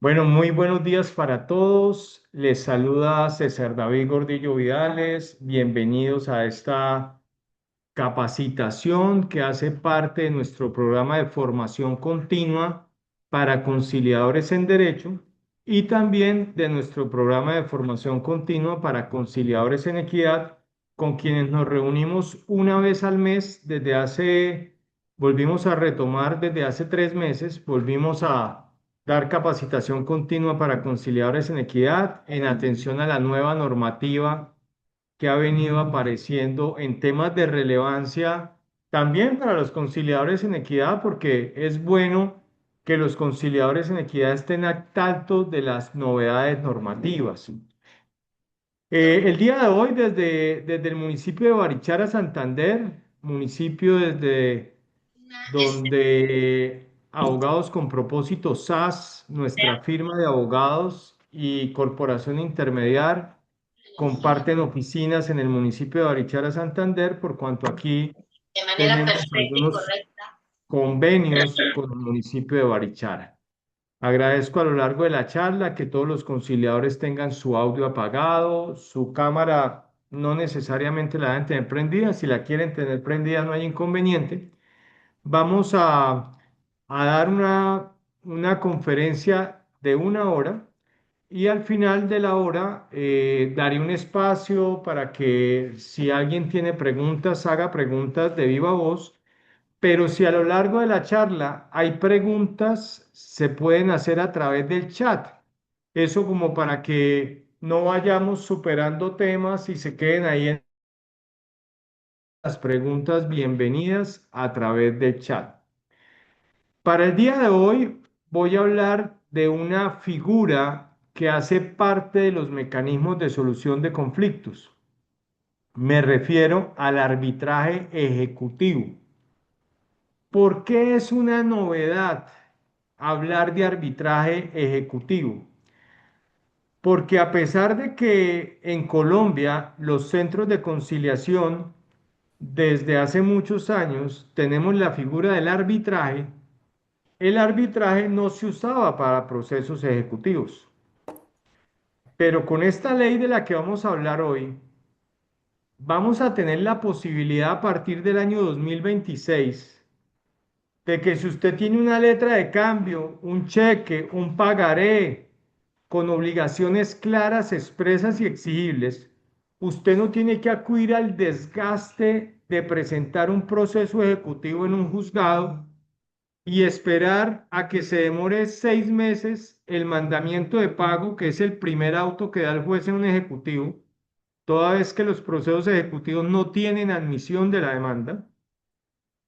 Bueno, muy buenos días para todos. Les saluda César David Gordillo Vidales. Bienvenidos a esta capacitación que hace parte de nuestro programa de formación continua para conciliadores en derecho y también de nuestro programa de formación continua para conciliadores en equidad, con quienes nos reunimos una vez al mes volvimos a retomar desde hace 3 meses, volvimos a dar capacitación continua para conciliadores en equidad en atención a la nueva normativa que ha venido apareciendo en temas de relevancia también para los conciliadores en equidad, porque es bueno que los conciliadores en equidad estén al tanto de las novedades normativas. El día de hoy, desde el municipio de Barichara, Santander, municipio desde donde Abogados con Propósito SAS, nuestra firma de abogados y corporación intermediar, comparten oficinas en el municipio de Barichara, Santander, por cuanto aquí de manera tenemos perfecta y algunos correcta. convenios con el municipio de Barichara. Agradezco a lo largo de la charla que todos los conciliadores tengan su audio apagado, su cámara no necesariamente la deben tener prendida, si la quieren tener prendida no hay inconveniente. Vamos a dar una conferencia de 1 hora y al final de la hora daré un espacio para que si alguien tiene preguntas, haga preguntas de viva voz, pero si a lo largo de la charla hay preguntas, se pueden hacer a través del chat. Eso como para que no vayamos superando temas y se queden ahí en las preguntas bienvenidas a través del chat. Para el día de hoy voy a hablar de una figura que hace parte de los mecanismos de solución de conflictos. Me refiero al arbitraje ejecutivo. ¿Por qué es una novedad hablar de arbitraje ejecutivo? Porque a pesar de que en Colombia los centros de conciliación desde hace muchos años tenemos la figura del arbitraje, el arbitraje no se usaba para procesos ejecutivos, pero con esta ley de la que vamos a hablar hoy, vamos a tener la posibilidad a partir del año 2026 de que si usted tiene una letra de cambio, un cheque, un pagaré con obligaciones claras, expresas y exigibles, usted no tiene que acudir al desgaste de presentar un proceso ejecutivo en un juzgado y esperar a que se demore 6 meses el mandamiento de pago, que es el primer auto que da el juez en un ejecutivo, toda vez que los procesos ejecutivos no tienen admisión de la demanda.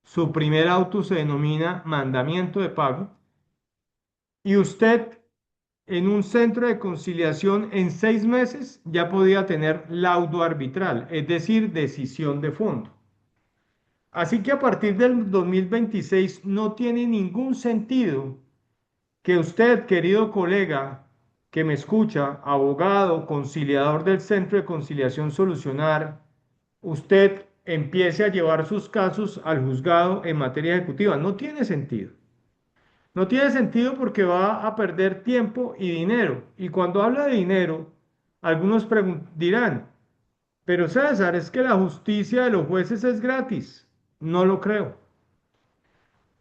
Su primer auto se denomina mandamiento de pago y usted en un centro de conciliación en 6 meses ya podía tener laudo arbitral, es decir, decisión de fondo. Así que a partir del 2026 no tiene ningún sentido que usted, querido colega que me escucha, abogado, conciliador del Centro de Conciliación Solucionar, usted empiece a llevar sus casos al juzgado en materia ejecutiva. No tiene sentido. No tiene sentido porque va a perder tiempo y dinero. Y cuando habla de dinero, algunos dirán, pero César, es que la justicia de los jueces es gratis. No lo creo.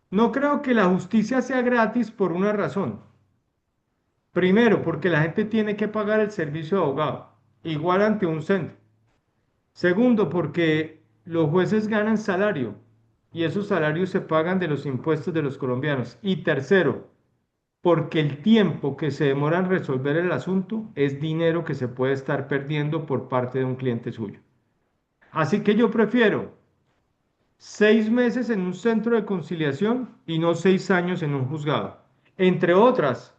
No creo que la justicia sea gratis por una razón. Primero, porque la gente tiene que pagar el servicio de abogado, igual ante un centro. Segundo, porque los jueces ganan salario y esos salarios se pagan de los impuestos de los colombianos. Y tercero, porque el tiempo que se demora en resolver el asunto es dinero que se puede estar perdiendo por parte de un cliente suyo. Así que yo prefiero 6 meses en un centro de conciliación y no 6 años en un juzgado. Entre otras,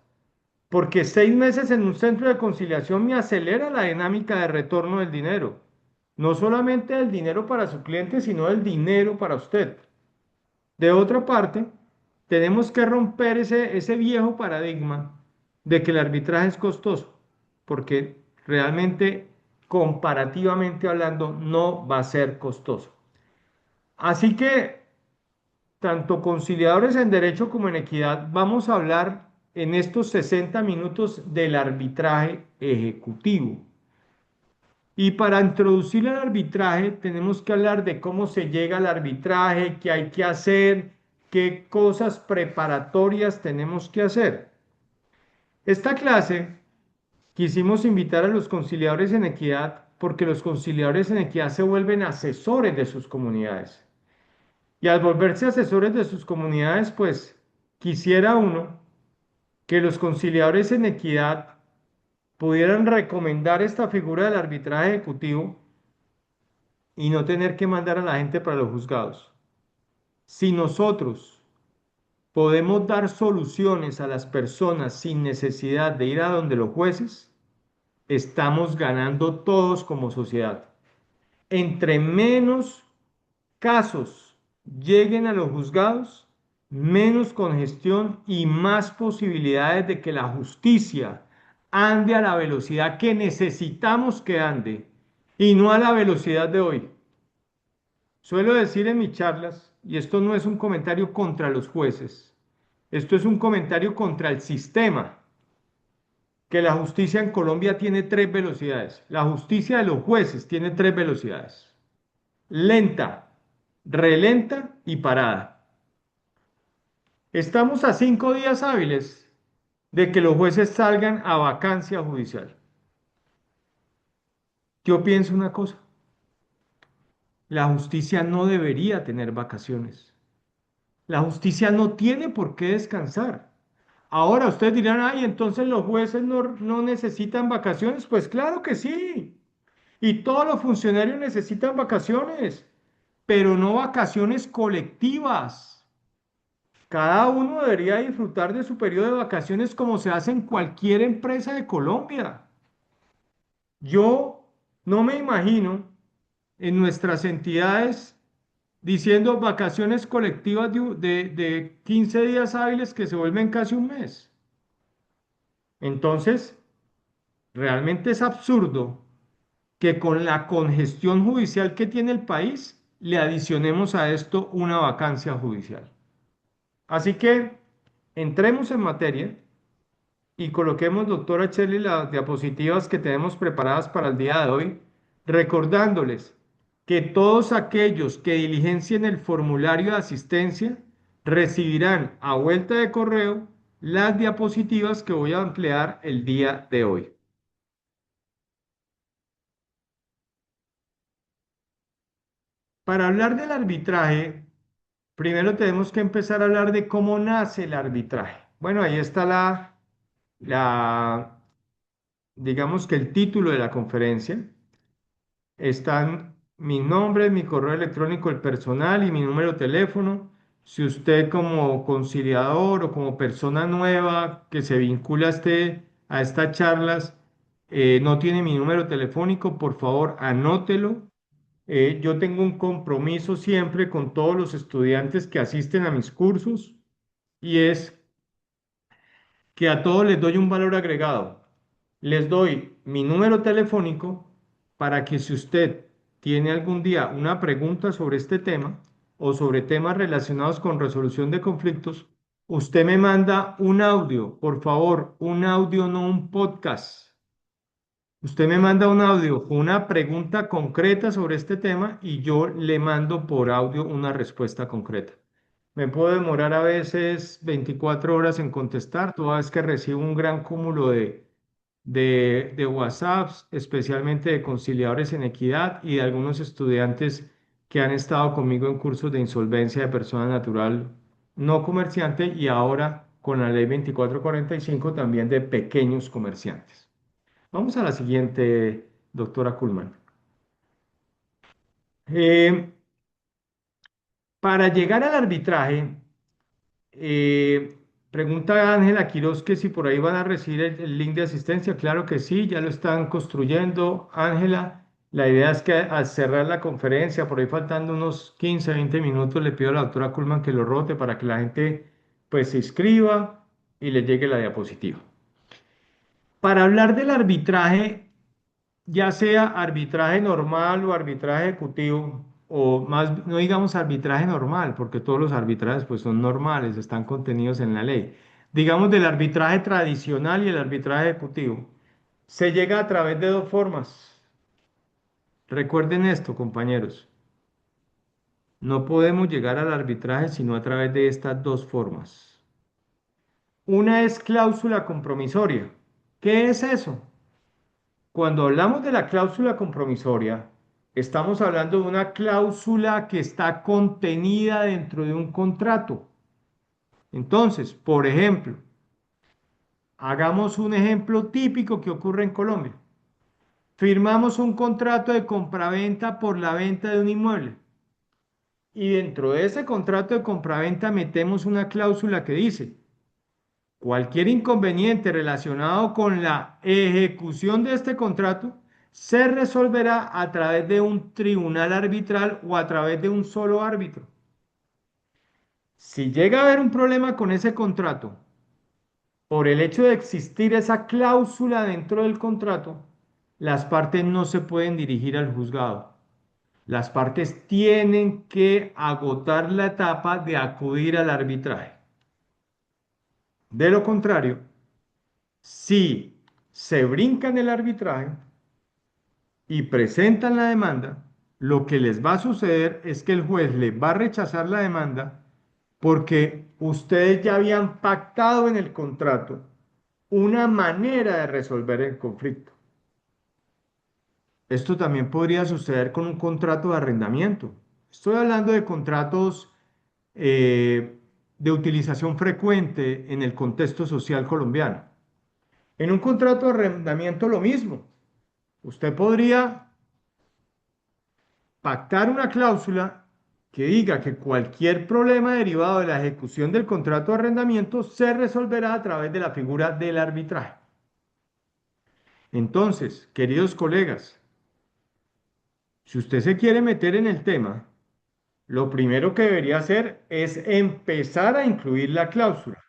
porque 6 meses en un centro de conciliación me acelera la dinámica de retorno del dinero. No solamente el dinero para su cliente, sino el dinero para usted. De otra parte, tenemos que romper ese viejo paradigma de que el arbitraje es costoso, porque realmente, comparativamente hablando, no va a ser costoso. Así que, tanto conciliadores en derecho como en equidad, vamos a hablar en estos 60 minutos del arbitraje ejecutivo. Y para introducir el arbitraje tenemos que hablar de cómo se llega al arbitraje, qué hay que hacer, qué cosas preparatorias tenemos que hacer. Esta clase quisimos invitar a los conciliadores en equidad porque los conciliadores en equidad se vuelven asesores de sus comunidades. Y al volverse asesores de sus comunidades, pues quisiera uno que los conciliadores en equidad pudieran recomendar esta figura del arbitraje ejecutivo y no tener que mandar a la gente para los juzgados. Si nosotros podemos dar soluciones a las personas sin necesidad de ir a donde los jueces, estamos ganando todos como sociedad. Entre menos casos lleguen a los juzgados, menos congestión y más posibilidades de que la justicia ande a la velocidad que necesitamos que ande y no a la velocidad de hoy. Suelo decir en mis charlas, y esto no es un comentario contra los jueces, esto es un comentario contra el sistema, que la justicia en Colombia tiene tres velocidades. La justicia de los jueces tiene tres velocidades: lenta, relenta y parada. Estamos a 5 días hábiles de que los jueces salgan a vacancia judicial. Yo pienso una cosa, la justicia no debería tener vacaciones. La justicia no tiene por qué descansar. Ahora ustedes dirán, ay, entonces los jueces no necesitan vacaciones. Pues claro que sí. Y todos los funcionarios necesitan vacaciones, pero no vacaciones colectivas. Cada uno debería disfrutar de su periodo de vacaciones como se hace en cualquier empresa de Colombia. Yo no me imagino en nuestras entidades diciendo vacaciones colectivas de 15 días hábiles que se vuelven casi un mes. Entonces, realmente es absurdo que con la congestión judicial que tiene el país, le adicionemos a esto una vacancia judicial. Así que entremos en materia y coloquemos, doctora Shelley, las diapositivas que tenemos preparadas para el día de hoy, recordándoles que todos aquellos que diligencien el formulario de asistencia recibirán a vuelta de correo las diapositivas que voy a emplear el día de hoy. Para hablar del arbitraje, primero tenemos que empezar a hablar de cómo nace el arbitraje. Bueno, ahí está la, digamos que el título de la conferencia. Están mi nombre, mi correo electrónico, el personal y mi número de teléfono. Si usted como conciliador o como persona nueva que se vincula a estas charlas no tiene mi número telefónico, por favor anótelo. Yo tengo un compromiso siempre con todos los estudiantes que asisten a mis cursos y es que a todos les doy un valor agregado. Les doy mi número telefónico para que si usted tiene algún día una pregunta sobre este tema o sobre temas relacionados con resolución de conflictos, usted me manda un audio, por favor, un audio, no un podcast. Usted me manda un audio con una pregunta concreta sobre este tema y yo le mando por audio una respuesta concreta. Me puedo demorar a veces 24 horas en contestar, toda vez que recibo un gran cúmulo de WhatsApps, especialmente de conciliadores en equidad y de algunos estudiantes que han estado conmigo en cursos de insolvencia de persona natural no comerciante y ahora con la ley 2445 también de pequeños comerciantes. Vamos a la siguiente, doctora Kuhlman. Eh, para llegar al arbitraje, pregunta Ángela Quiroz que si por ahí van a recibir el link de asistencia. Claro que sí, ya lo están construyendo. Ángela, la idea es que al cerrar la conferencia, por ahí faltando unos 15, 20 minutos, le pido a la doctora Kuhlman que lo rote para que la gente pues se inscriba y le llegue la diapositiva. Para hablar del arbitraje, ya sea arbitraje normal o arbitraje ejecutivo, o más, no digamos arbitraje normal, porque todos los arbitrajes pues son normales, están contenidos en la ley. digamos, del arbitraje tradicional y el arbitraje ejecutivo. Se llega a través de dos formas. Recuerden esto, compañeros. No podemos llegar al arbitraje sino a través de estas dos formas. Una es cláusula compromisoria. ¿Qué es eso? Cuando hablamos de la cláusula compromisoria, estamos hablando de una cláusula que está contenida dentro de un contrato. Entonces, por ejemplo, hagamos un ejemplo típico que ocurre en Colombia. Firmamos un contrato de compraventa por la venta de un inmueble y dentro de ese contrato de compraventa metemos una cláusula que dice, cualquier inconveniente relacionado con la ejecución de este contrato se resolverá a través de un tribunal arbitral o a través de un solo árbitro. Si llega a haber un problema con ese contrato, por el hecho de existir esa cláusula dentro del contrato, las partes no se pueden dirigir al juzgado. Las partes tienen que agotar la etapa de acudir al arbitraje. De lo contrario, si se brincan el arbitraje y presentan la demanda, lo que les va a suceder es que el juez les va a rechazar la demanda porque ustedes ya habían pactado en el contrato una manera de resolver el conflicto. Esto también podría suceder con un contrato de arrendamiento. Estoy hablando de contratos eh, de utilización frecuente en el contexto social colombiano. En un contrato de arrendamiento lo mismo. Usted podría pactar una cláusula que diga que cualquier problema derivado de la ejecución del contrato de arrendamiento se resolverá a través de la figura del arbitraje. Entonces, queridos colegas, si usted se quiere meter en el tema, lo primero que debería hacer es empezar a incluir la cláusula.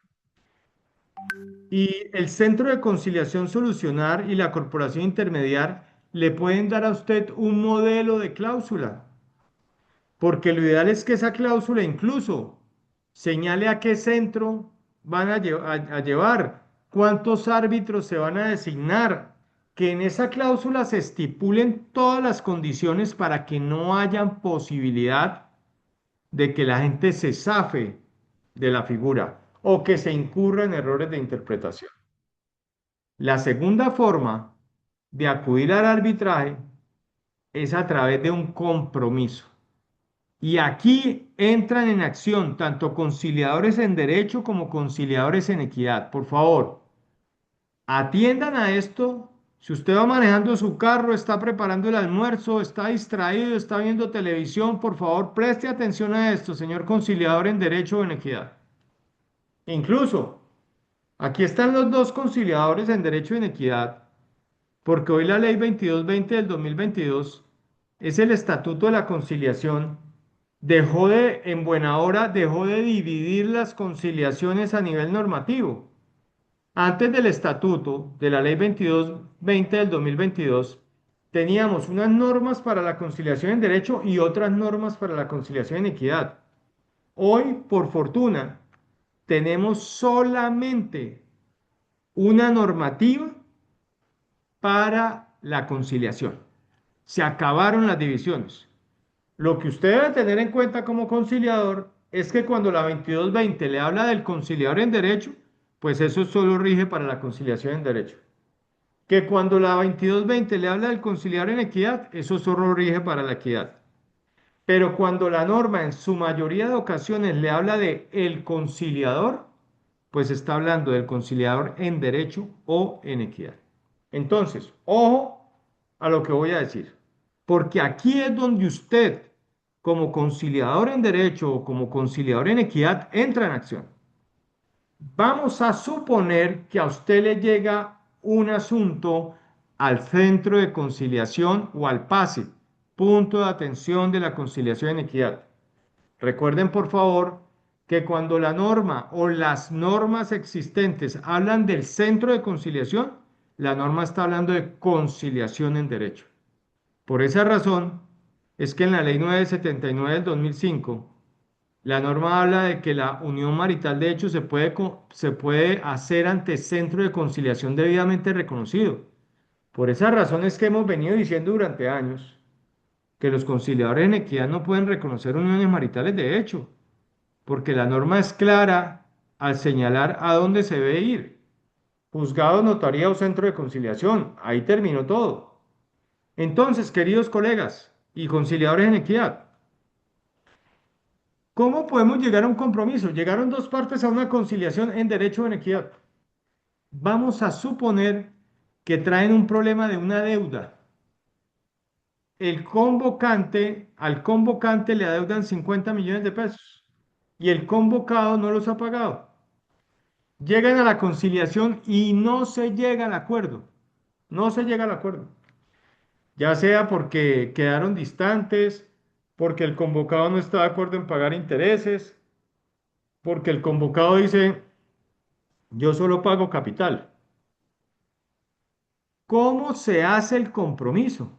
Y el Centro de Conciliación Solucionar y la Corporación Intermediar le pueden dar a usted un modelo de cláusula, porque lo ideal es que esa cláusula incluso señale a qué centro van a llevar, cuántos árbitros se van a designar, que en esa cláusula se estipulen todas las condiciones para que no haya posibilidad de que la gente se zafe de la figura o que se incurra en errores de interpretación. La segunda forma de acudir al arbitraje es a través de un compromiso. Y aquí entran en acción tanto conciliadores en derecho como conciliadores en equidad. Por favor, atiendan a esto. Si usted va manejando su carro, está preparando el almuerzo, está distraído, está viendo televisión, por favor, preste atención a esto, señor conciliador en derecho o en equidad. Incluso, aquí están los dos conciliadores en derecho y en equidad, porque hoy la ley 2220 del 2022 es el estatuto de la conciliación. En buena hora, dejó de dividir las conciliaciones a nivel normativo. Antes del estatuto de la ley 2220 del 2022, teníamos unas normas para la conciliación en derecho y otras normas para la conciliación en equidad. Hoy, por fortuna, tenemos solamente una normativa para la conciliación. Se acabaron las divisiones. Lo que usted debe tener en cuenta como conciliador es que cuando la 2220 le habla del conciliador en derecho, pues eso solo rige para la conciliación en derecho. Que cuando la 2220 le habla del conciliador en equidad, eso solo rige para la equidad. Pero cuando la norma en su mayoría de ocasiones le habla de el conciliador, pues está hablando del conciliador en derecho o en equidad. Entonces, ojo a lo que voy a decir, porque aquí es donde usted, como conciliador en derecho o como conciliador en equidad, entra en acción. Vamos a suponer que a usted le llega un asunto al centro de conciliación o al PASE, punto de atención de la conciliación en equidad. Recuerden, por favor, que cuando la norma o las normas existentes hablan del centro de conciliación, la norma está hablando de conciliación en derecho. Por esa razón es que en la ley 979 del 2005, La norma habla de que la unión marital de hecho se puede hacer ante centro de conciliación debidamente reconocido. Por esa razón es que hemos venido diciendo durante años que los conciliadores en equidad no pueden reconocer uniones maritales de hecho, porque la norma es clara al señalar a dónde se debe ir. Juzgado, notaría o centro de conciliación. Ahí terminó todo. Entonces, queridos colegas y conciliadores en equidad, ¿cómo podemos llegar a un compromiso? Llegaron dos partes a una conciliación en derecho o en equidad. Vamos a suponer que traen un problema de una deuda. Al convocante le adeudan 50 millones de pesos y el convocado no los ha pagado. Llegan a la conciliación y no se llega al acuerdo. No se llega al acuerdo. Ya sea porque quedaron distantes, porque el convocado no está de acuerdo en pagar intereses, porque el convocado dice, yo solo pago capital. ¿Cómo se hace el compromiso?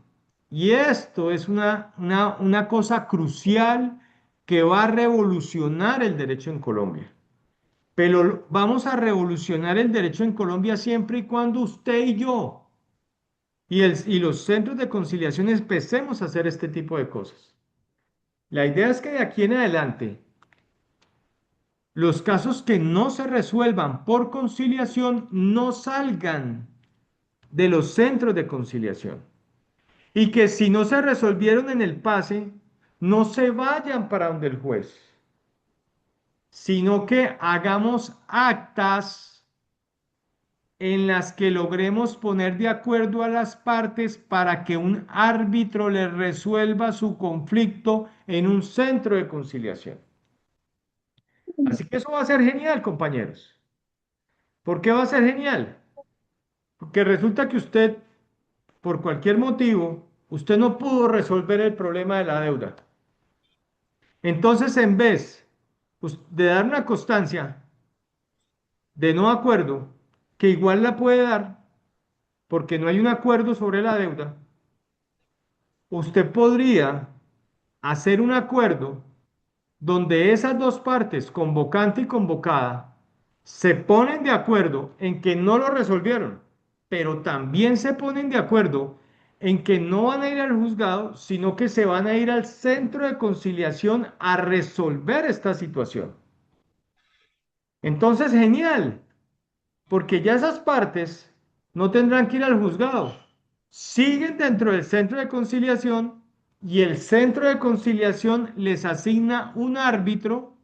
Y esto es una cosa crucial que va a revolucionar el derecho en Colombia. Pero vamos a revolucionar el derecho en Colombia siempre y cuando usted y yo y los centros de conciliación empecemos a hacer este tipo de cosas. La idea es que de aquí en adelante, los casos que no se resuelvan por conciliación no salgan de los centros de conciliación. Y que si no se resolvieron en el pase, no se vayan para donde el juez, sino que hagamos actas en las que logremos poner de acuerdo a las partes para que un árbitro le resuelva su conflicto en un centro de conciliación. Así que eso va a ser genial, compañeros. ¿Por qué va a ser genial? Porque resulta que usted, por cualquier motivo, usted no pudo resolver el problema de la deuda. Entonces, en vez de dar una constancia de no acuerdo, que igual la puede dar porque no hay un acuerdo sobre la deuda, usted podría hacer un acuerdo donde esas dos partes, convocante y convocada, se ponen de acuerdo en que no lo resolvieron, pero también se ponen de acuerdo en que no van a ir al juzgado, sino que se van a ir al centro de conciliación a resolver esta situación. Entonces, genial, porque ya esas partes no tendrán que ir al juzgado, siguen dentro del centro de conciliación y el centro de conciliación les asigna un árbitro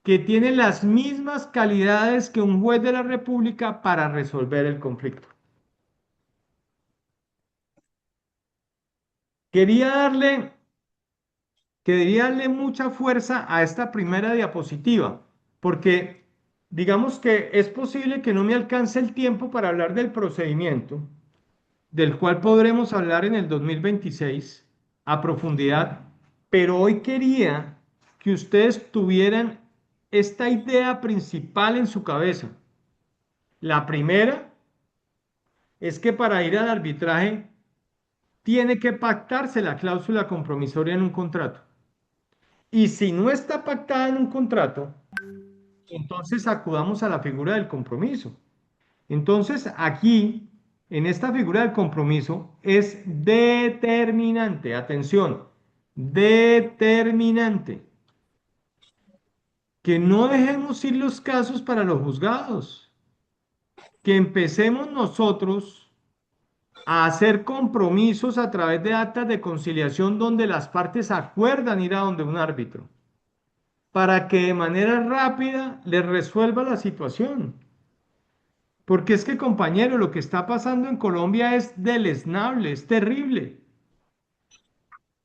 que tiene las mismas calidades que un juez de la República para resolver el conflicto. Quería darle, quería darle mucha fuerza a esta primera diapositiva, porque digamos que es posible que no me alcance el tiempo para hablar del procedimiento, del cual podremos hablar en el 2026 a profundidad, pero hoy quería que ustedes tuvieran esta idea principal en su cabeza. La primera es que para ir al arbitraje tiene que pactarse la cláusula compromisoria en un contrato. Y si no está pactada en un contrato, entonces acudamos a la figura del compromiso. Entonces aquí, en esta figura del compromiso, es determinante, atención, determinante, que no dejemos ir los casos para los juzgados, que empecemos nosotros a hacer compromisos a través de actas de conciliación donde las partes acuerdan ir a donde un árbitro, para que de manera rápida les resuelva la situación. Porque es que, compañero, lo que está pasando en Colombia es deleznable, es terrible.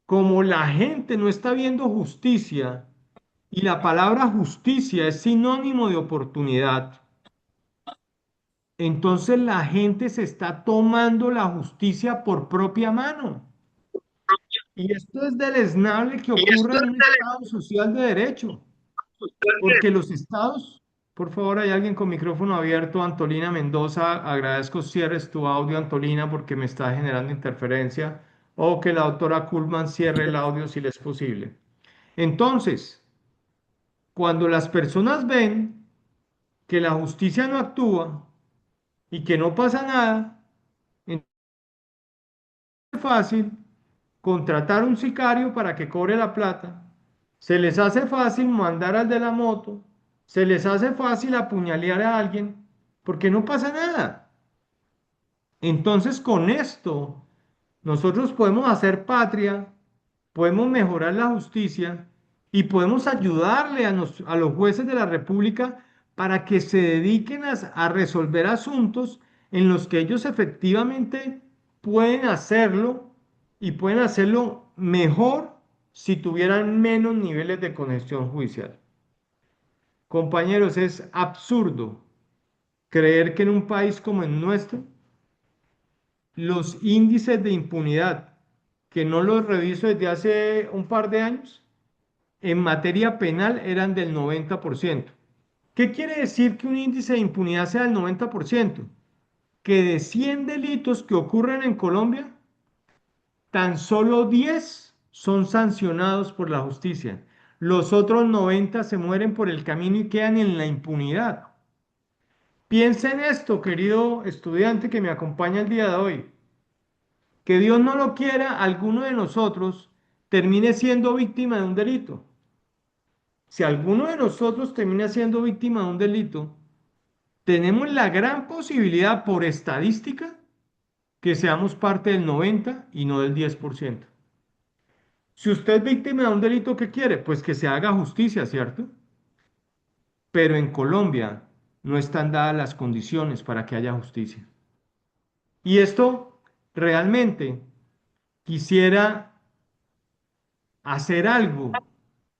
Como la gente no está viendo justicia y la palabra justicia es sinónimo de oportunidad, entonces la gente se está tomando la justicia por propia mano. Y esto es deleznable que Y ocurra esto en un Estado social de derecho, porque los estados, por favor, hay alguien con micrófono abierto, Antolina Mendoza, agradezco cierres tu audio, Antolina, porque me está generando interferencia, o que la doctora Kuhlman cierre el audio si le es posible. Entonces, Cuando las personas ven que la justicia no actúa y que no pasa nada, entonces es fácil contratar un sicario para que cobre la plata, se les hace fácil mandar al de la moto, se les hace fácil apuñalear a alguien, porque no pasa nada. Entonces, con esto, nosotros podemos hacer patria, podemos mejorar la justicia y podemos ayudarle a los jueces de la República para que se dediquen a resolver asuntos en los que ellos efectivamente pueden hacerlo y pueden hacerlo mejor si tuvieran menos niveles de congestión judicial. Compañeros, es absurdo creer que en un país como el nuestro, los índices de impunidad, que no los reviso desde hace un par de años, en materia penal eran del 90%. ¿Qué quiere decir que un índice de impunidad sea del 90%? Que de 100 delitos que ocurren en Colombia, tan solo 10 son sancionados por la justicia. Los otros 90 se mueren por el camino y quedan en la impunidad. Piensa en esto, querido estudiante que me acompaña el día de hoy. Que Dios no lo quiera, alguno de nosotros termine siendo víctima de un delito. Si alguno de nosotros termina siendo víctima de un delito, tenemos la gran posibilidad por estadística que seamos parte del 90 y no del 10%. Si usted es víctima de un delito, ¿qué quiere? Pues que se haga justicia, ¿cierto? Pero en Colombia no están dadas las condiciones para que haya justicia. Y esto realmente quisiera hacer algo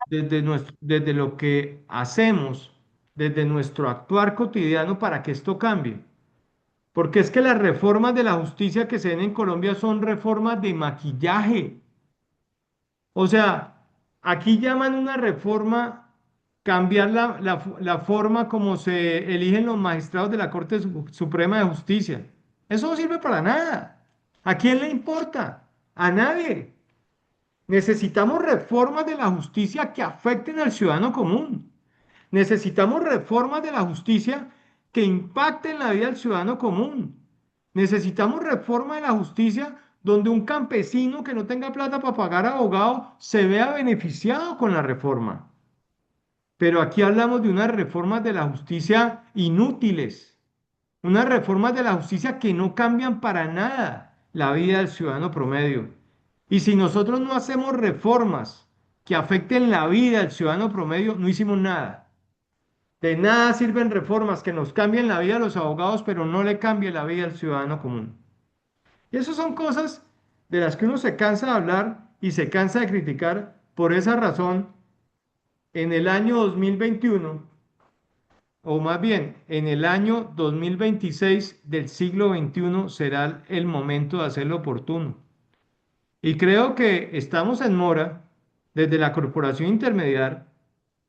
desde lo que hacemos, desde nuestro actuar cotidiano para que esto cambie. Porque es que las reformas de la justicia que se ven en Colombia son reformas de maquillaje. O sea, aquí llaman una reforma cambiar la forma como se eligen los magistrados de la Corte Suprema de Justicia. Eso no sirve para nada. ¿A quién le importa? A nadie. Necesitamos reformas de la justicia que afecten al ciudadano común. Necesitamos reformas de la justicia que impacten la vida del ciudadano común. Necesitamos reforma de la justicia donde un campesino que no tenga plata para pagar abogado se vea beneficiado con la reforma. Pero aquí hablamos de unas reformas de la justicia inútiles, unas reformas de la justicia que no cambian para nada la vida del ciudadano promedio. Y si nosotros no hacemos reformas que afecten la vida del ciudadano promedio, no hicimos nada. De nada sirven reformas que nos cambien la vida a los abogados, pero no le cambie la vida al ciudadano común. Y esas son cosas de las que uno se cansa de hablar y se cansa de criticar. Por esa razón, en el año 2021, o más bien en el año 2026 del siglo XXI, será el momento de hacerlo oportuno. Y creo que estamos en mora, desde la Corporación Intermediar,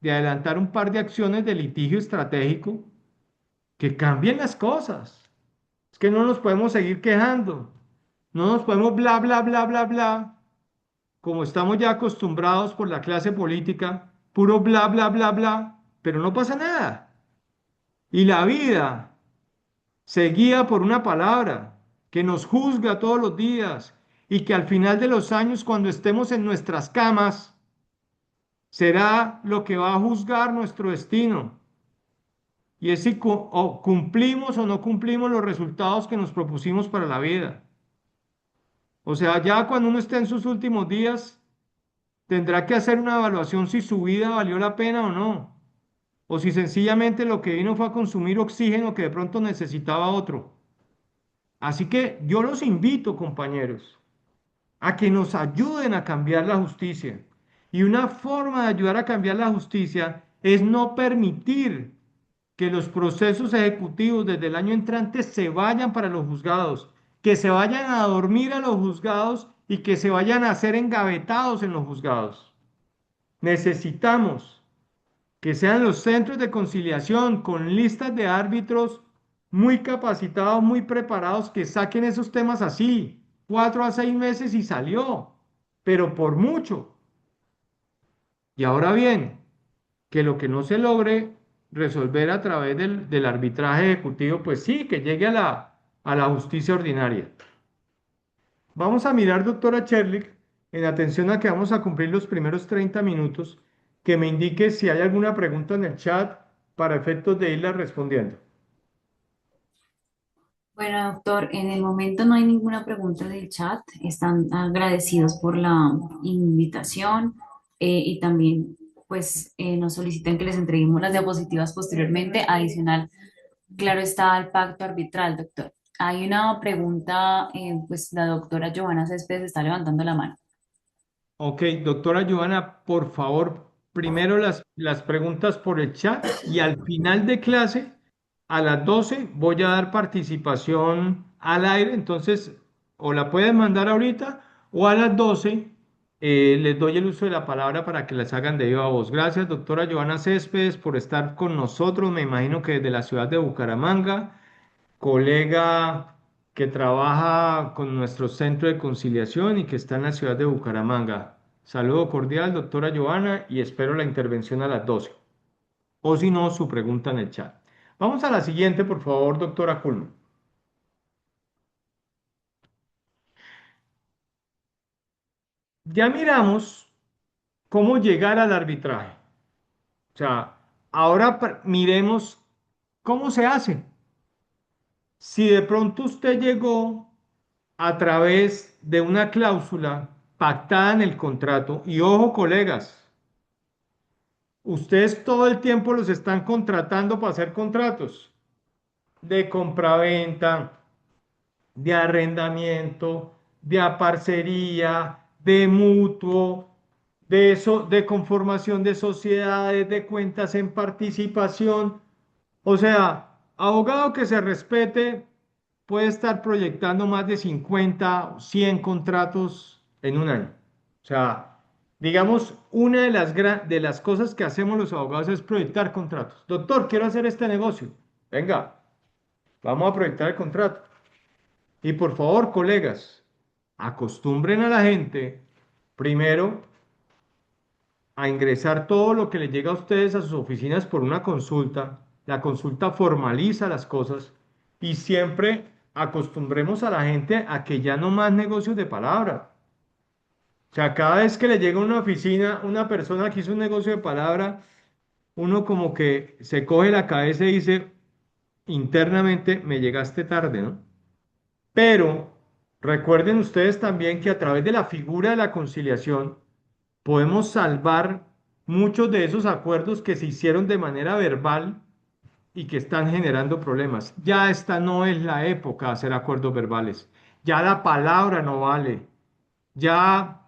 de adelantar un par de acciones de litigio estratégico que cambien las cosas. Es que no nos podemos seguir quejando. No nos podemos bla, bla, bla, bla, bla, como estamos ya acostumbrados por la clase política, puro bla, bla, bla, bla, pero no pasa nada. Y la vida se guía por una palabra que nos juzga todos los días y que al final de los años, cuando estemos en nuestras camas, será lo que va a juzgar nuestro destino. Y es si o cumplimos o no cumplimos los resultados que nos propusimos para la vida. O sea, ya cuando uno esté en sus últimos días, tendrá que hacer una evaluación si su vida valió la pena o no. O si sencillamente lo que vino fue a consumir oxígeno que de pronto necesitaba otro. Así que yo los invito, compañeros, a que nos ayuden a cambiar la justicia. Y una forma de ayudar a cambiar la justicia es no permitir que los procesos ejecutivos desde el año entrante se vayan para los juzgados, que se vayan a dormir a los juzgados y que se vayan a ser engavetados en los juzgados. Necesitamos que sean los centros de conciliación con listas de árbitros muy capacitados, muy preparados, que saquen esos temas así, 4 a 6 meses y salió, pero por mucho. Y ahora bien, que lo que no se logre resolver a través del arbitraje ejecutivo, pues sí, que llegue a la justicia ordinaria. Vamos a mirar, doctora Cherlik, en atención a que vamos a cumplir los primeros 30 minutos, que me indique si hay alguna pregunta en el chat para efectos de irla respondiendo. Bueno, doctor, en el momento no hay ninguna pregunta del chat. Están agradecidos por la invitación y también nos solicitan que les entreguemos las diapositivas posteriormente. Adicional, claro está el pacto arbitral, doctor. Hay una pregunta, pues la doctora Giovanna Céspedes está levantando la mano. Ok, doctora Joana, por favor, primero las preguntas por el chat y al final de clase, a las 12 voy a dar participación al aire, entonces o la pueden mandar ahorita o a las 12 les doy el uso de la palabra para que las hagan de viva voz. Gracias, doctora Joana Céspedes, por estar con nosotros, me imagino que desde la ciudad de Bucaramanga, colega que trabaja con nuestro centro de conciliación y que está en la ciudad de Bucaramanga. Saludo cordial, doctora Joana, y espero la intervención a las 12. O si no, su pregunta en el chat. Vamos a la siguiente, por favor, doctora Kulman. Ya miramos cómo llegar al arbitraje. O sea, ahora miremos cómo se hace. Si de pronto usted llegó a través de una cláusula pactada en el contrato, y ojo, colegas, ustedes todo el tiempo los están contratando para hacer contratos de compraventa, de arrendamiento, de aparcería, de mutuo, de eso, de conformación de sociedades, de cuentas en participación. O sea, abogado que se respete puede estar proyectando más de 50 o 100 contratos en un año. O sea, digamos, una de de las cosas que hacemos los abogados es proyectar contratos. Doctor, quiero hacer este negocio. Venga, vamos a proyectar el contrato. Y por favor, colegas, acostumbren a la gente primero a ingresar todo lo que les llega a ustedes a sus oficinas por una consulta. La consulta formaliza las cosas y siempre acostumbremos a la gente a que ya no más negocios de palabra. O sea, cada vez que le llega a una oficina una persona que hizo un negocio de palabra, uno como que se coge la cabeza y dice internamente, me llegaste tarde, ¿no? Pero recuerden ustedes también que a través de la figura de la conciliación podemos salvar muchos de esos acuerdos que se hicieron de manera verbal y que están generando problemas. Ya esta no es la época de hacer acuerdos verbales. Ya la palabra no vale. Ya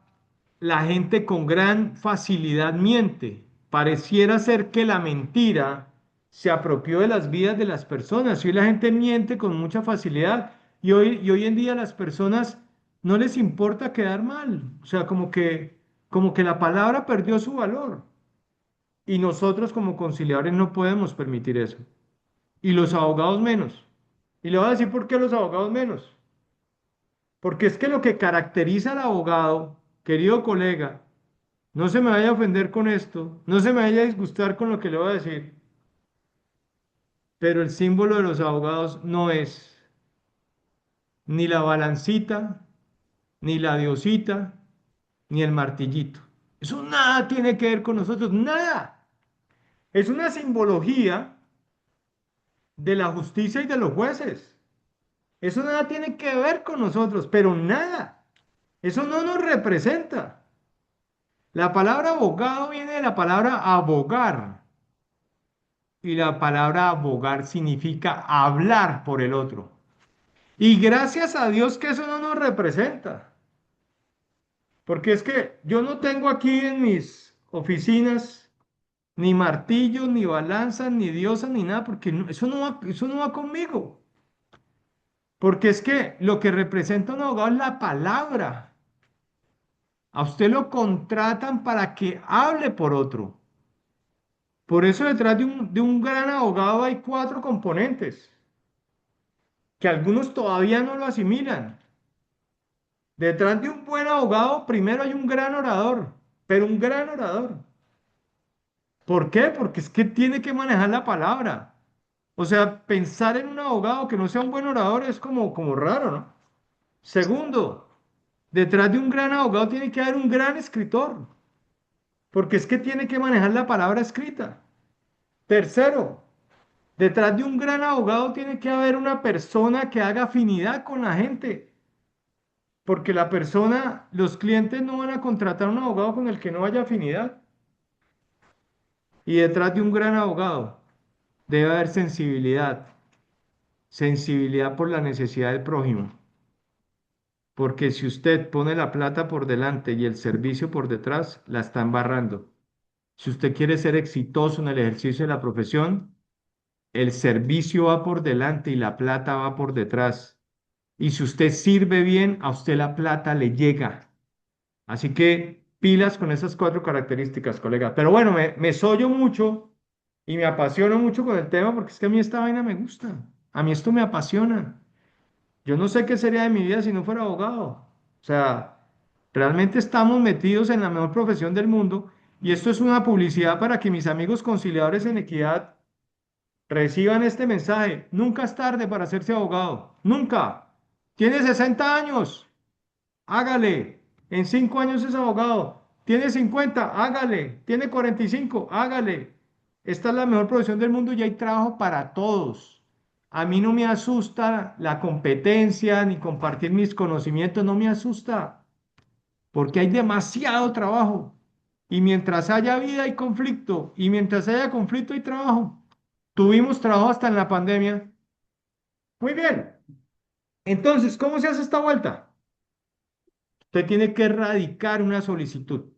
la gente con gran facilidad miente. Pareciera ser que la mentira se apropió de las vidas de las personas. Y hoy la gente miente con mucha facilidad. Y hoy en día las personas no les importa quedar mal. O sea, como que la palabra perdió su valor. Y nosotros como conciliadores no podemos permitir eso. Y los abogados menos. Y le voy a decir por qué los abogados menos. Porque es que lo que caracteriza al abogado, querido colega, no se me vaya a ofender con esto, no se me vaya a disgustar con lo que le voy a decir, pero el símbolo de los abogados no es ni la balancita, ni la diosita, ni el martillito. Eso nada tiene que ver con nosotros, nada. Es una simbología de la justicia y de los jueces. Eso nada tiene que ver con nosotros, pero nada. Eso no nos representa. La palabra abogado viene de la palabra abogar. Y la palabra abogar significa hablar por el otro. Y gracias a Dios que eso no nos representa. Porque es que yo no tengo aquí en mis oficinas ni martillos, ni balanzas, ni diosas, ni nada, porque eso no va conmigo. Porque es que lo que representa un abogado es la palabra. A usted lo contratan para que hable por otro. Por eso detrás de un gran abogado hay cuatro componentes, que algunos todavía no lo asimilan. Detrás de un buen abogado, primero hay un gran orador, pero un gran orador. ¿Por qué? Porque es que tiene que manejar la palabra. O sea, pensar en un abogado que no sea un buen orador es como raro, ¿no? Segundo, detrás de un gran abogado tiene que haber un gran escritor, porque es que tiene que manejar la palabra escrita. Tercero, detrás de un gran abogado tiene que haber una persona que haga afinidad con la gente, porque la persona, los clientes no van a contratar a un abogado con el que no haya afinidad. Y detrás de un gran abogado debe haber sensibilidad, sensibilidad por la necesidad del prójimo. Porque si usted pone la plata por delante y el servicio por detrás, la está embarrando. Si usted quiere ser exitoso en el ejercicio de la profesión, el servicio va por delante y la plata va por detrás. Y si usted sirve bien, a usted la plata le llega. Así que pilas con esas cuatro características, colega. Pero bueno, me sollo mucho y me apasiono mucho con el tema porque es que a mí esta vaina me gusta. A mí esto me apasiona. Yo no sé qué sería de mi vida si no fuera abogado. O sea, realmente estamos metidos en la mejor profesión del mundo y esto es una publicidad para que mis amigos conciliadores en equidad reciban este mensaje. Nunca es tarde para hacerse abogado. Nunca. Tiene 60 años. Hágale. En 5 años es abogado. Tiene 50, hágale. Tiene 45, hágale. Esta es la mejor profesión del mundo y hay trabajo para todos. A mí no me asusta la competencia ni compartir mis conocimientos, no me asusta, porque hay demasiado trabajo. Y mientras haya vida hay conflicto, y mientras haya conflicto hay trabajo. Tuvimos trabajo hasta en la pandemia. Muy bien. Entonces, ¿cómo se hace esta vuelta? Usted tiene que radicar una solicitud.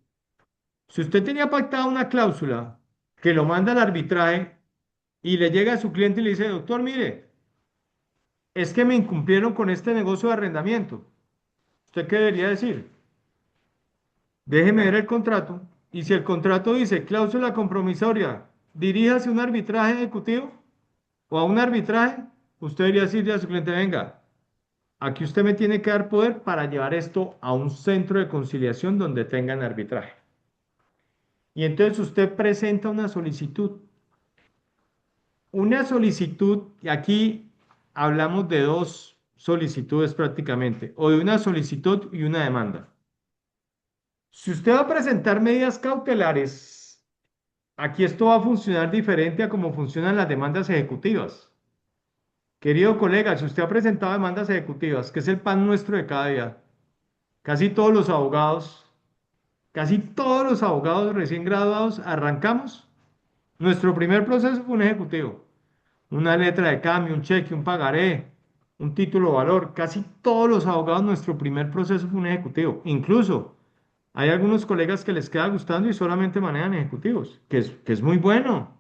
Si usted tenía pactada una cláusula que lo manda al arbitraje y le llega a su cliente y le dice, doctor, mire, es que me incumplieron con este negocio de arrendamiento. ¿Usted qué debería decir? Déjeme ver el contrato. Y si el contrato dice cláusula compromisoria, diríjase a un arbitraje ejecutivo o a un arbitraje, usted debería decirle a su cliente, venga, aquí usted me tiene que dar poder para llevar esto a un centro de conciliación donde tengan arbitraje. Y entonces usted presenta una solicitud. Una solicitud, y aquí hablamos de dos solicitudes prácticamente, o de una solicitud y una demanda. Si usted va a presentar medidas cautelares, aquí esto va a funcionar diferente a cómo funcionan las demandas ejecutivas. Querido colega, si usted ha presentado demandas ejecutivas, que es el pan nuestro de cada día, casi todos los abogados, casi todos los abogados recién graduados arrancamos. Nuestro primer proceso fue un ejecutivo. Una letra de cambio, un cheque, un pagaré, un título de valor. Casi todos los abogados, nuestro primer proceso fue un ejecutivo. Incluso hay algunos colegas que les queda gustando y solamente manejan ejecutivos, que es muy bueno,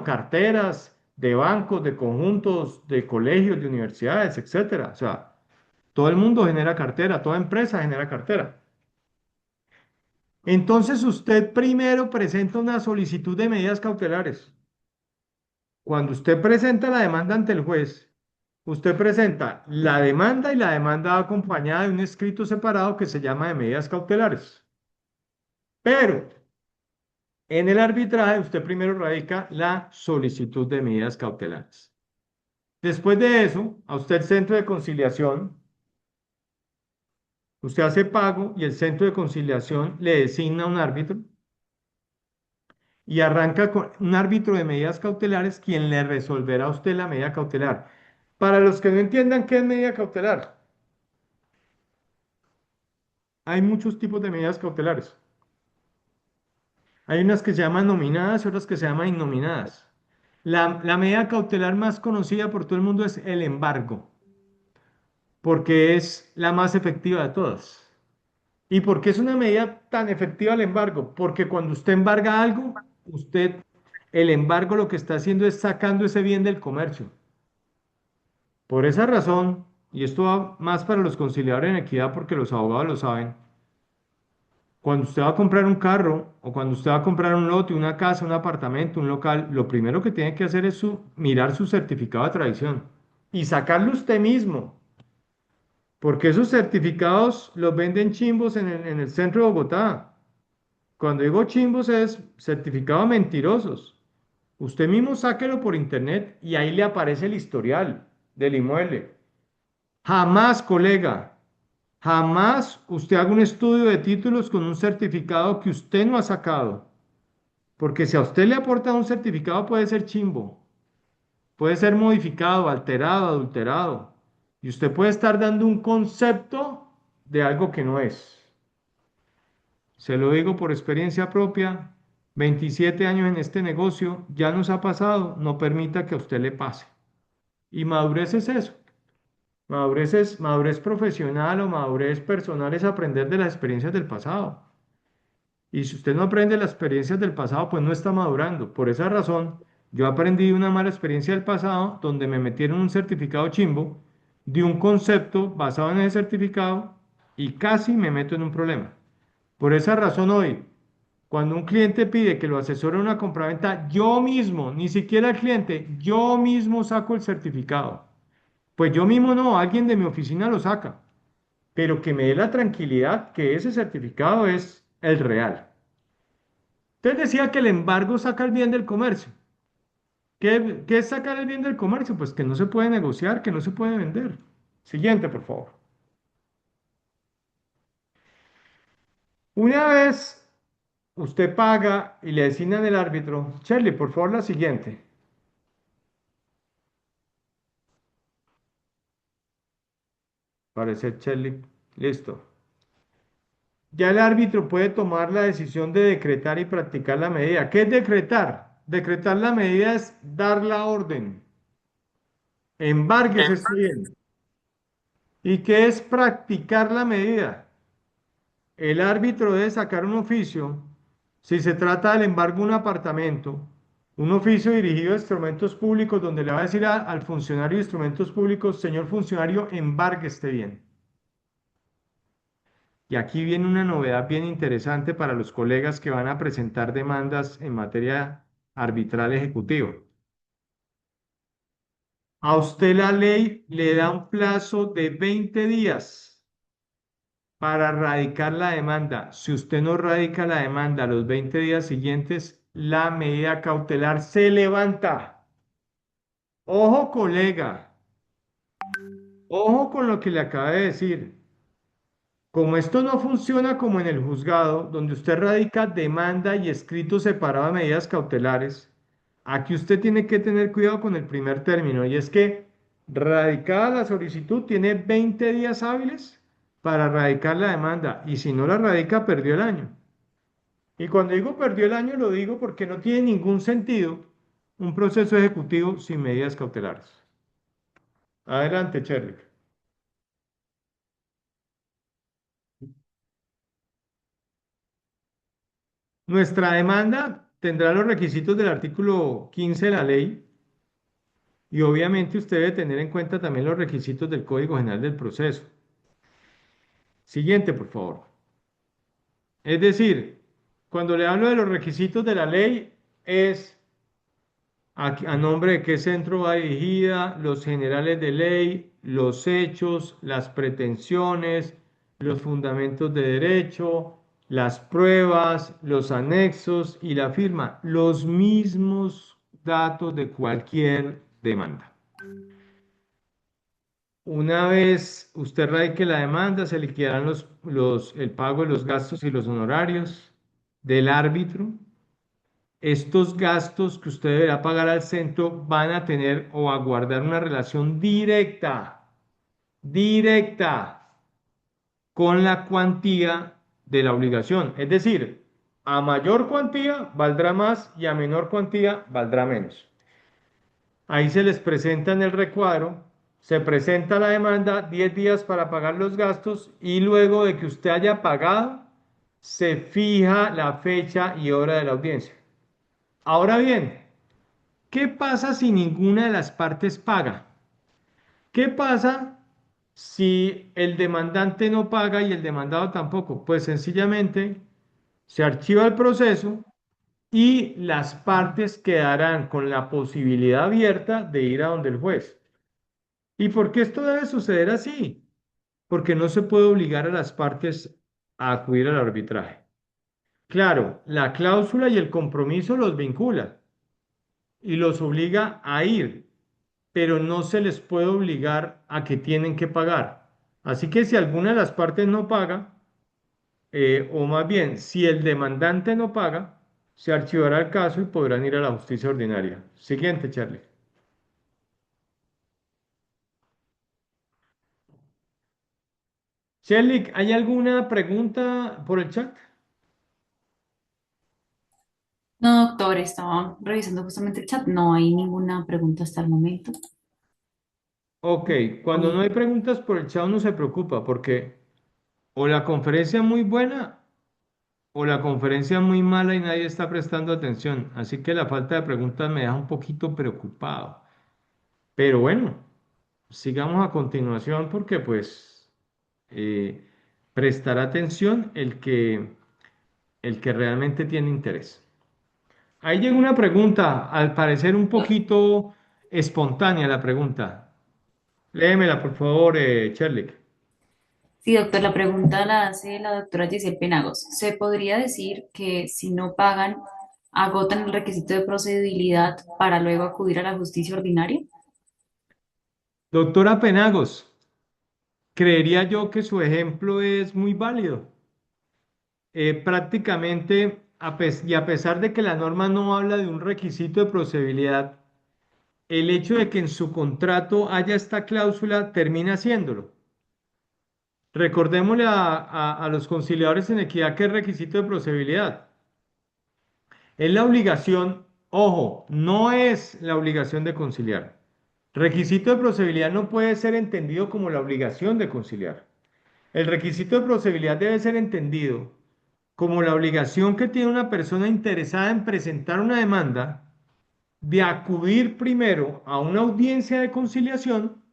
carteras de bancos, de conjuntos, de colegios, de universidades, etcétera. O sea, todo el mundo genera cartera, toda empresa genera cartera. Entonces usted primero presenta una solicitud de medidas cautelares. Cuando usted presenta la demanda ante el juez, usted presenta la demanda y la demanda va acompañada de un escrito separado que se llama de medidas cautelares. Pero en el arbitraje usted primero radica la solicitud de medidas cautelares. Después de eso, a usted el centro de conciliación, usted hace pago y el centro de conciliación le designa un árbitro y arranca con un árbitro de medidas cautelares quien le resolverá a usted la medida cautelar. Para los que no entiendan qué es medida cautelar, hay muchos tipos de medidas cautelares. Hay unas que se llaman nominadas y otras que se llaman innominadas. La medida cautelar más conocida por todo el mundo es el embargo, porque es la más efectiva de todas. ¿Y por qué es una medida tan efectiva el embargo? Porque cuando usted embarga algo, el embargo lo que está haciendo es sacando ese bien del comercio. Por esa razón, y esto va más para los conciliadores en equidad porque los abogados lo saben, cuando usted va a comprar un carro o cuando usted va a comprar un lote, una casa, un apartamento, un local, lo primero que tiene que hacer es mirar su certificado de tradición y sacarlo usted mismo, porque esos certificados los venden chimbos en el centro de Bogotá, Cuando digo chimbos es certificado mentirosos. Usted mismo sáquelo por internet y ahí le aparece el historial del inmueble. Jamás, colega, jamás usted haga un estudio de títulos con un certificado que usted no ha sacado. Porque si a usted le aporta un certificado puede ser chimbo, puede ser modificado, alterado, adulterado. Y usted puede estar dando un concepto de algo que no es. Se lo digo por experiencia propia, 27 años en este negocio, ya nos ha pasado, no permita que a usted le pase. Y madurez es eso. Madurez es madurez profesional o madurez personal es aprender de las experiencias del pasado. Y si usted no aprende las experiencias del pasado, pues no está madurando. Por esa razón, yo aprendí una mala experiencia del pasado donde me metieron un certificado chimbo de un concepto basado en ese certificado y casi me meto en un problema. Por esa razón hoy, cuando un cliente pide que lo asesore en una compraventa, yo mismo, ni siquiera el cliente, yo mismo saco el certificado. Pues yo mismo no, alguien de mi oficina lo saca, pero que me dé la tranquilidad que ese certificado es el real. Entonces decía que el embargo saca el bien del comercio. ¿Qué es sacar el bien del comercio? Pues que no se puede negociar, que no se puede vender. Siguiente, por favor. Una vez usted paga y le designan el árbitro, Shirley, por favor, la siguiente. Parece Shirley. Listo. Ya el árbitro puede tomar la decisión de decretar y practicar la medida. ¿Qué es decretar? Decretar la medida es dar la orden. Embargues está bien. ¿Y qué es practicar la medida? El árbitro debe sacar un oficio, si se trata del embargo de un apartamento, un oficio dirigido a instrumentos públicos donde le va a decir al funcionario de instrumentos públicos, señor funcionario, embargue esté bien. Y aquí viene una novedad bien interesante para los colegas que van a presentar demandas en materia arbitral ejecutiva. A usted la ley le da un plazo de 20 días para radicar la demanda. Si usted no radica la demanda los 20 días siguientes, la medida cautelar se levanta. Ojo, colega, ojo con lo que le acabé de decir. Como esto no funciona como en el juzgado, donde usted radica demanda y escrito separado de medidas cautelares, aquí usted tiene que tener cuidado con el primer término, y es que radicada la solicitud tiene 20 días hábiles para radicar la demanda, y si no la radica, perdió el año. Y cuando digo perdió el año, lo digo porque no tiene ningún sentido un proceso ejecutivo sin medidas cautelares. Adelante, Cherly. Nuestra demanda tendrá los requisitos del artículo 15 de la ley y obviamente usted debe tener en cuenta también los requisitos del Código General del Proceso. Siguiente, por favor. Es decir, cuando le hablo de los requisitos de la ley, es a nombre de qué centro va dirigida, los generales de ley, los hechos, las pretensiones, los fundamentos de derecho, las pruebas, los anexos y la firma, los mismos datos de cualquier demanda. Una vez usted radique la demanda, se liquidarán el pago de los gastos y los honorarios del árbitro. Estos gastos que usted deberá pagar al centro van a tener o a guardar una relación directa con la cuantía de la obligación. Es decir, a mayor cuantía valdrá más y a menor cuantía valdrá menos. Ahí se les presenta en el recuadro, se presenta la demanda, 10 días para pagar los gastos y luego de que usted haya pagado, se fija la fecha y hora de la audiencia. Ahora bien, ¿qué pasa si ninguna de las partes paga? ¿Qué pasa si el demandante no paga y el demandado tampoco? Pues sencillamente se archiva el proceso y las partes quedarán con la posibilidad abierta de ir a donde el juez. ¿Y por qué esto debe suceder así? Porque no se puede obligar a las partes a acudir al arbitraje. Claro, la cláusula y el compromiso los vincula y los obliga a ir, pero no se les puede obligar a que tienen que pagar. Así que si alguna de las partes no paga, o más bien, si el demandante no paga, se archivará el caso y podrán ir a la justicia ordinaria. Siguiente, Charlie. Charlie, ¿hay alguna pregunta por el chat? No, doctor, estaba revisando justamente el chat. No hay ninguna pregunta hasta el momento. Ok, cuando no hay Uy, preguntas por el chat no se preocupa porque o la conferencia es muy buena o la conferencia es muy mala y nadie está prestando atención. Así que la falta de preguntas me deja un poquito preocupado. Pero bueno, sigamos a continuación porque pues eh, prestará atención el que realmente tiene interés. Ahí llega una pregunta, al parecer un poquito espontánea la pregunta. Léemela, por favor, Sherlik. sí, doctor, la pregunta la hace la doctora Giselle Penagos. ¿Se podría decir que si no pagan, agotan el requisito de procedibilidad para luego acudir a la justicia ordinaria? Doctora Penagos, creería yo que su ejemplo es muy válido. Prácticamente, y a pesar de que la norma no habla de un requisito de procedibilidad, el hecho de que en su contrato haya esta cláusula termina haciéndolo. Recordémosle a los conciliadores en equidad que es requisito de procedibilidad. Es la obligación, ojo, no es la obligación de conciliar. Requisito de procedibilidad no puede ser entendido como la obligación de conciliar. El requisito de procedibilidad debe ser entendido como la obligación que tiene una persona interesada en presentar una demanda de acudir primero a una audiencia de conciliación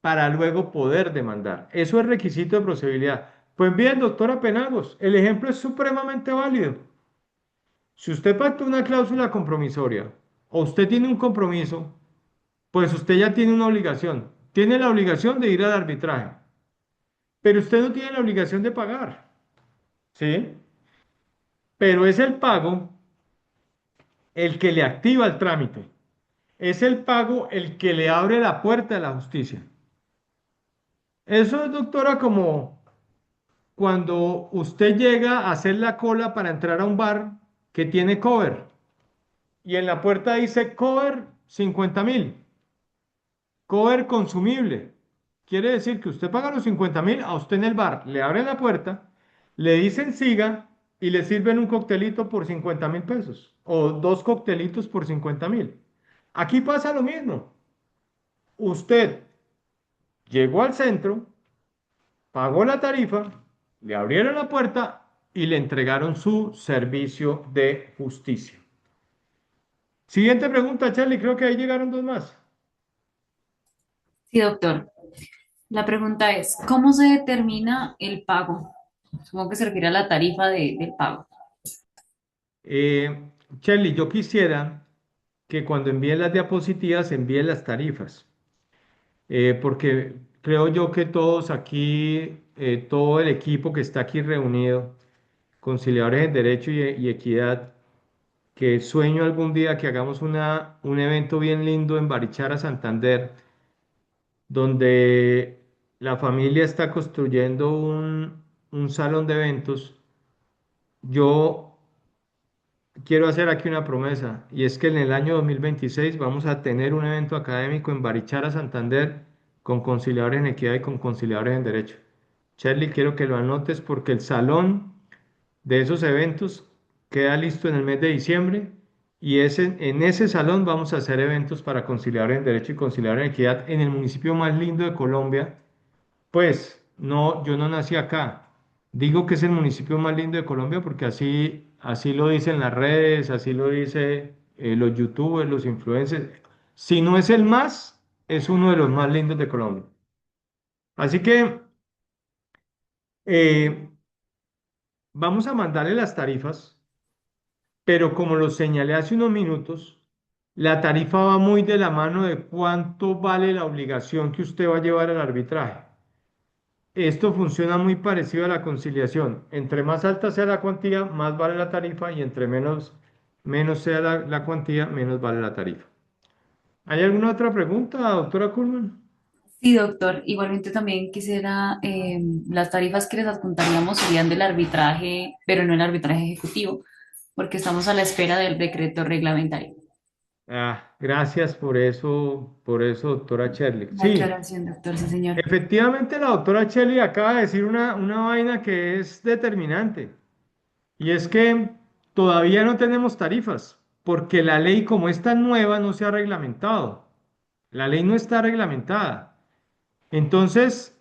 para luego poder demandar. Eso es requisito de procedibilidad. Pues bien, doctora Penagos, el ejemplo es supremamente válido. Si usted pacta una cláusula compromisoria o usted tiene un compromiso, pues usted ya tiene una obligación. Tiene la obligación de ir al arbitraje, pero usted no tiene la obligación de pagar, ¿sí? Pero es el pago el que le activa el trámite. Es el pago el que le abre la puerta a la justicia. Eso es, doctora, como cuando usted llega a hacer la cola para entrar a un bar que tiene cover y en la puerta dice cover 50.000. Cover consumible. Quiere decir que usted paga los 50.000, a usted en el bar le abren la puerta, le dicen siga y le sirven un coctelito por 50.000 pesos o dos coctelitos por 50.000. Aquí pasa lo mismo. Usted llegó al centro, pagó la tarifa, le abrieron la puerta y le entregaron su servicio de justicia. Siguiente pregunta, Charlie. Creo que ahí llegaron dos más. Sí, doctor. La pregunta es, ¿cómo se determina el pago? Supongo que se refiere a la tarifa del pago. Charlie, yo quisiera que cuando envíen las diapositivas envíen las tarifas, porque creo yo que todos aquí, todo el equipo que está aquí reunido, conciliadores en Derecho y Equidad, que sueño algún día que hagamos un evento bien lindo en Barichara, Santander, donde la familia está construyendo un salón de eventos. Yo quiero hacer aquí una promesa y es que en el año 2026 vamos a tener un evento académico en Barichara, Santander, con conciliadores en equidad y con conciliadores en derecho. Charlie, quiero que lo anotes porque el salón de esos eventos queda listo en el mes de diciembre y en ese salón vamos a hacer eventos para conciliadores en derecho y conciliadores en equidad en el municipio más lindo de Colombia. Pues no, yo no nací acá. Digo que es el municipio más lindo de Colombia porque así lo dicen las redes, así lo dice los youtubers, los influencers. Si no es el más, es uno de los más lindos de Colombia. Así que eh, vamos a mandarle las tarifas, pero como lo señalé hace unos minutos, la tarifa va muy de la mano de cuánto vale la obligación que usted va a llevar al arbitraje. Esto funciona muy parecido a la conciliación. Entre más alta sea la cuantía, más vale la tarifa y entre menos sea la cuantía, menos vale la tarifa. ¿Hay alguna otra pregunta, doctora Kuhlman? Sí, doctor. Igualmente también quisiera, las tarifas que les adjuntaríamos serían del arbitraje, pero no el arbitraje ejecutivo, porque estamos a la espera del decreto reglamentario. Gracias por eso, doctora Sherly. La Sí, aclaración, doctor, sí, señor. efectivamente la doctora Sherly acaba de decir una vaina que es determinante. Y es que todavía no tenemos tarifas, porque la ley como es tan nueva no se ha reglamentado. La ley no está reglamentada. Entonces,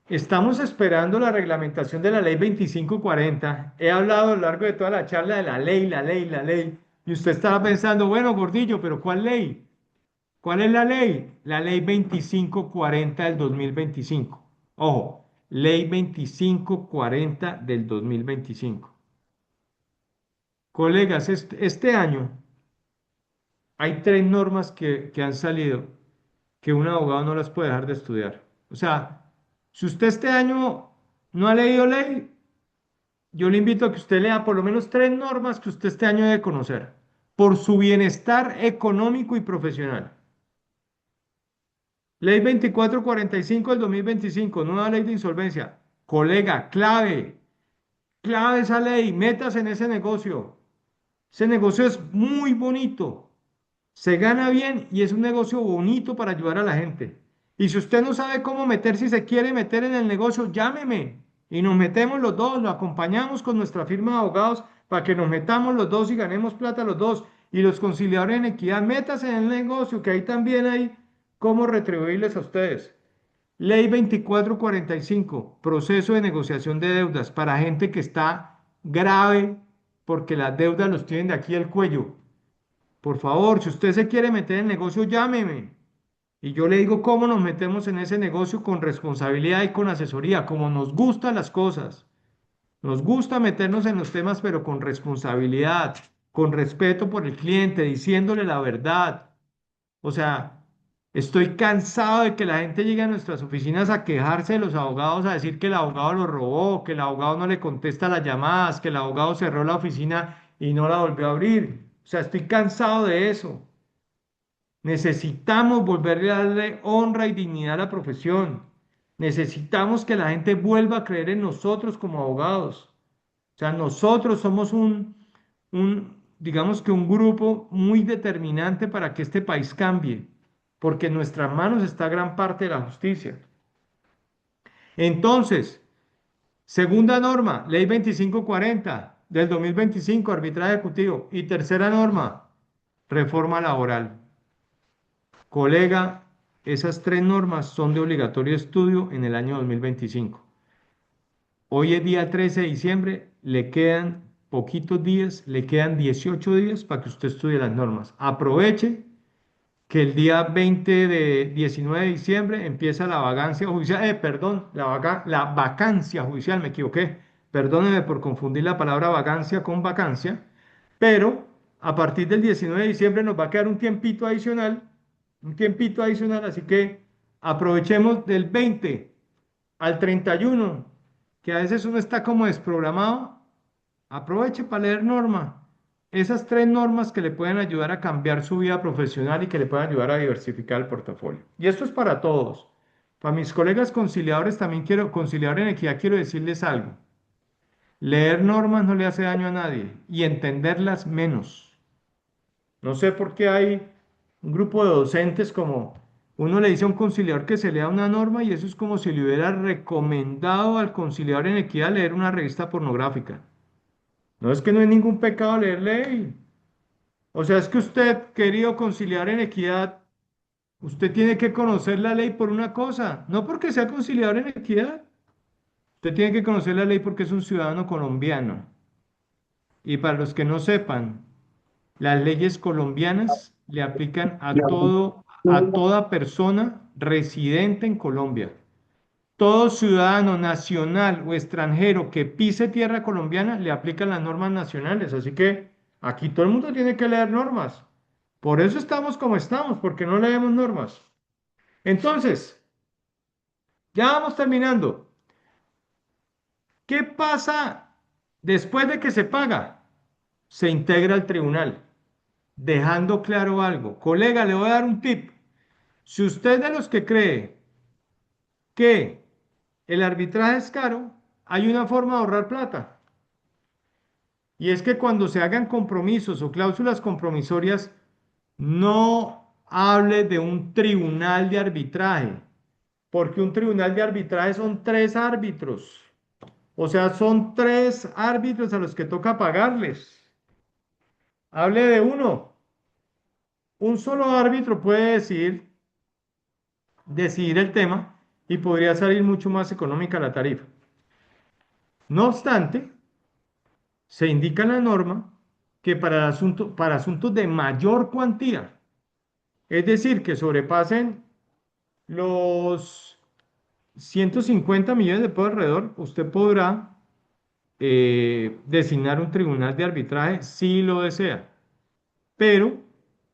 estamos esperando la reglamentación de la ley 2540. He hablado a lo largo de toda la charla de la ley, la ley, la ley. Y usted estaba pensando, bueno, gordillo, pero ¿cuál ley? ¿Cuál es la ley? La ley 2540 del 2025. Ojo, ley 2540 del 2025. Colegas, este año hay tres normas que han salido que un abogado no las puede dejar de estudiar. O sea, si usted este año no ha leído ley, yo le invito a que usted lea por lo menos tres normas que usted este año debe conocer por su bienestar económico y profesional. Ley 2445 del 2025, nueva ley de insolvencia. Colega, clave, clave esa ley, métase en ese negocio. Ese negocio es muy bonito. Se gana bien y es un negocio bonito para ayudar a la gente. Y si usted no sabe cómo meter, si se quiere meter en el negocio, llámeme y nos metemos los dos, lo acompañamos con nuestra firma de abogados para que nos metamos los dos y ganemos plata los dos. Y los conciliadores en equidad, métase en el negocio, que ahí también hay cómo retribuirles a ustedes. Ley 2445, proceso de negociación de deudas para gente que está grave porque las deudas los tienen de aquí al cuello. Por favor, si usted se quiere meter en el negocio, llámeme. Y yo le digo cómo nos metemos en ese negocio con responsabilidad y con asesoría, como nos gustan las cosas. Nos gusta meternos en los temas, pero con responsabilidad, con respeto por el cliente, diciéndole la verdad. O sea, estoy cansado de que la gente llegue a nuestras oficinas a quejarse de los abogados, a decir que el abogado lo robó, que el abogado no le contesta las llamadas, que el abogado cerró la oficina y no la volvió a abrir. O sea, estoy cansado de eso. Necesitamos volverle a darle honra y dignidad a la profesión. Necesitamos que la gente vuelva a creer en nosotros como abogados. O sea, nosotros somos digamos que un grupo muy determinante para que este país cambie, porque en nuestras manos está gran parte de la justicia. Entonces, segunda norma, Ley 2540 del 2025, arbitraje ejecutivo. Y tercera norma, reforma laboral. Colega, esas tres normas son de obligatorio estudio en el año 2025. Hoy es día 13 de diciembre, le quedan poquitos días, le quedan 18 días para que usted estudie las normas. Aproveche que el día 20 de 19 de diciembre empieza la vagancia judicial, perdón, la vacancia judicial, me equivoqué. Perdóneme por confundir la palabra vagancia con vacancia, pero a partir del 19 de diciembre nos va a quedar un tiempito adicional, así que aprovechemos del 20 al 31, que a veces uno está como desprogramado. Aproveche para leer norma. Esas tres normas que le pueden ayudar a cambiar su vida profesional y que le pueden ayudar a diversificar el portafolio. Y esto es para todos. Para mis colegas conciliadores también quiero, conciliador en equidad, quiero decirles algo. Leer normas no le hace daño a nadie y entenderlas menos. No sé por qué hay un grupo de docentes como uno le dice a un conciliador que se lea una norma y eso es como si le hubiera recomendado al conciliador en equidad leer una revista pornográfica. No es que no hay ningún pecado leer ley. O sea, es que usted, querido conciliar en equidad, usted tiene que conocer la ley por una cosa, no porque sea conciliador en equidad. Usted tiene que conocer la ley porque es un ciudadano colombiano. Y para los que no sepan, las leyes colombianas le aplican a toda persona residente en Colombia. Todo ciudadano nacional o extranjero que pise tierra colombiana le aplican las normas nacionales. Así que aquí todo el mundo tiene que leer normas. Por eso estamos como estamos, porque no leemos normas. Entonces, Ya vamos terminando. ¿Qué pasa después de que se paga? Se integra al tribunal, dejando claro algo. Colega, le voy a dar un tip. Si usted es de los que cree que el arbitraje es caro, hay una forma de ahorrar plata. Y es que cuando se hagan compromisos o cláusulas compromisorias, no hable de un tribunal de arbitraje, porque un tribunal de arbitraje son tres árbitros. O sea, son tres árbitros a los que toca pagarles. Hable de uno. Un solo árbitro puede decidir el tema y podría salir mucho más económica la tarifa. No obstante, se indica en la norma que para asuntos de mayor cuantía, es decir, que sobrepasen los 150 millones de pesos alrededor, usted podrá designar un tribunal de arbitraje si lo desea. Pero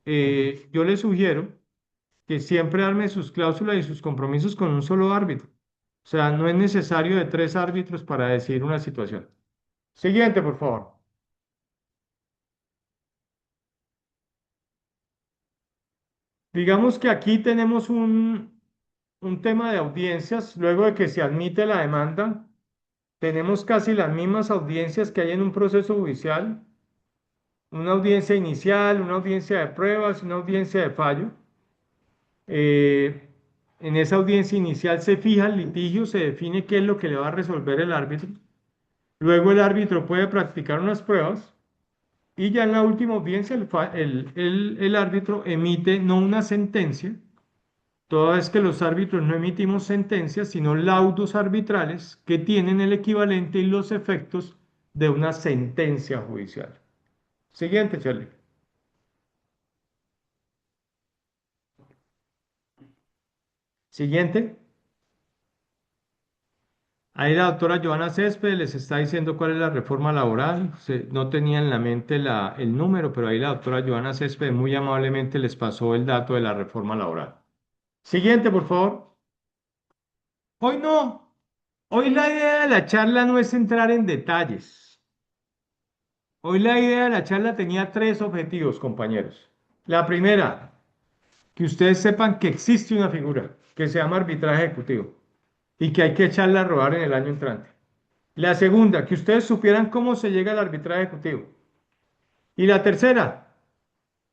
yo le sugiero que siempre arme sus cláusulas y sus compromisos con un solo árbitro. O sea, no es necesario de tres árbitros para decidir una situación. Siguiente, por favor. Digamos que aquí tenemos un tema de audiencias. Luego de que se admite la demanda, tenemos casi las mismas audiencias que hay en un proceso judicial. Una audiencia inicial, una audiencia de pruebas, una audiencia de fallo. Eh, en esa audiencia inicial se fija el litigio, se define qué es lo que le va a resolver el árbitro. Luego el árbitro puede practicar unas pruebas y ya en la última audiencia el árbitro emite no una sentencia, toda vez que los árbitros no emitimos sentencias, sino laudos arbitrales que tienen el equivalente y los efectos de una sentencia judicial. Siguiente, Charlie. Siguiente. Ahí la doctora Joana Céspedes les está diciendo cuál es la reforma laboral. No tenía en la mente el número, pero ahí la doctora Joana Céspedes muy amablemente les pasó el dato de la reforma laboral. Siguiente, por favor. Hoy no. Hoy la idea de la charla no es entrar en detalles. Hoy la idea de la charla tenía tres objetivos, compañeros. La primera, que ustedes sepan que existe una figura que se llama arbitraje ejecutivo y que hay que echarla a rodar en el año entrante. La segunda, que ustedes supieran cómo se llega al arbitraje ejecutivo. Y la tercera,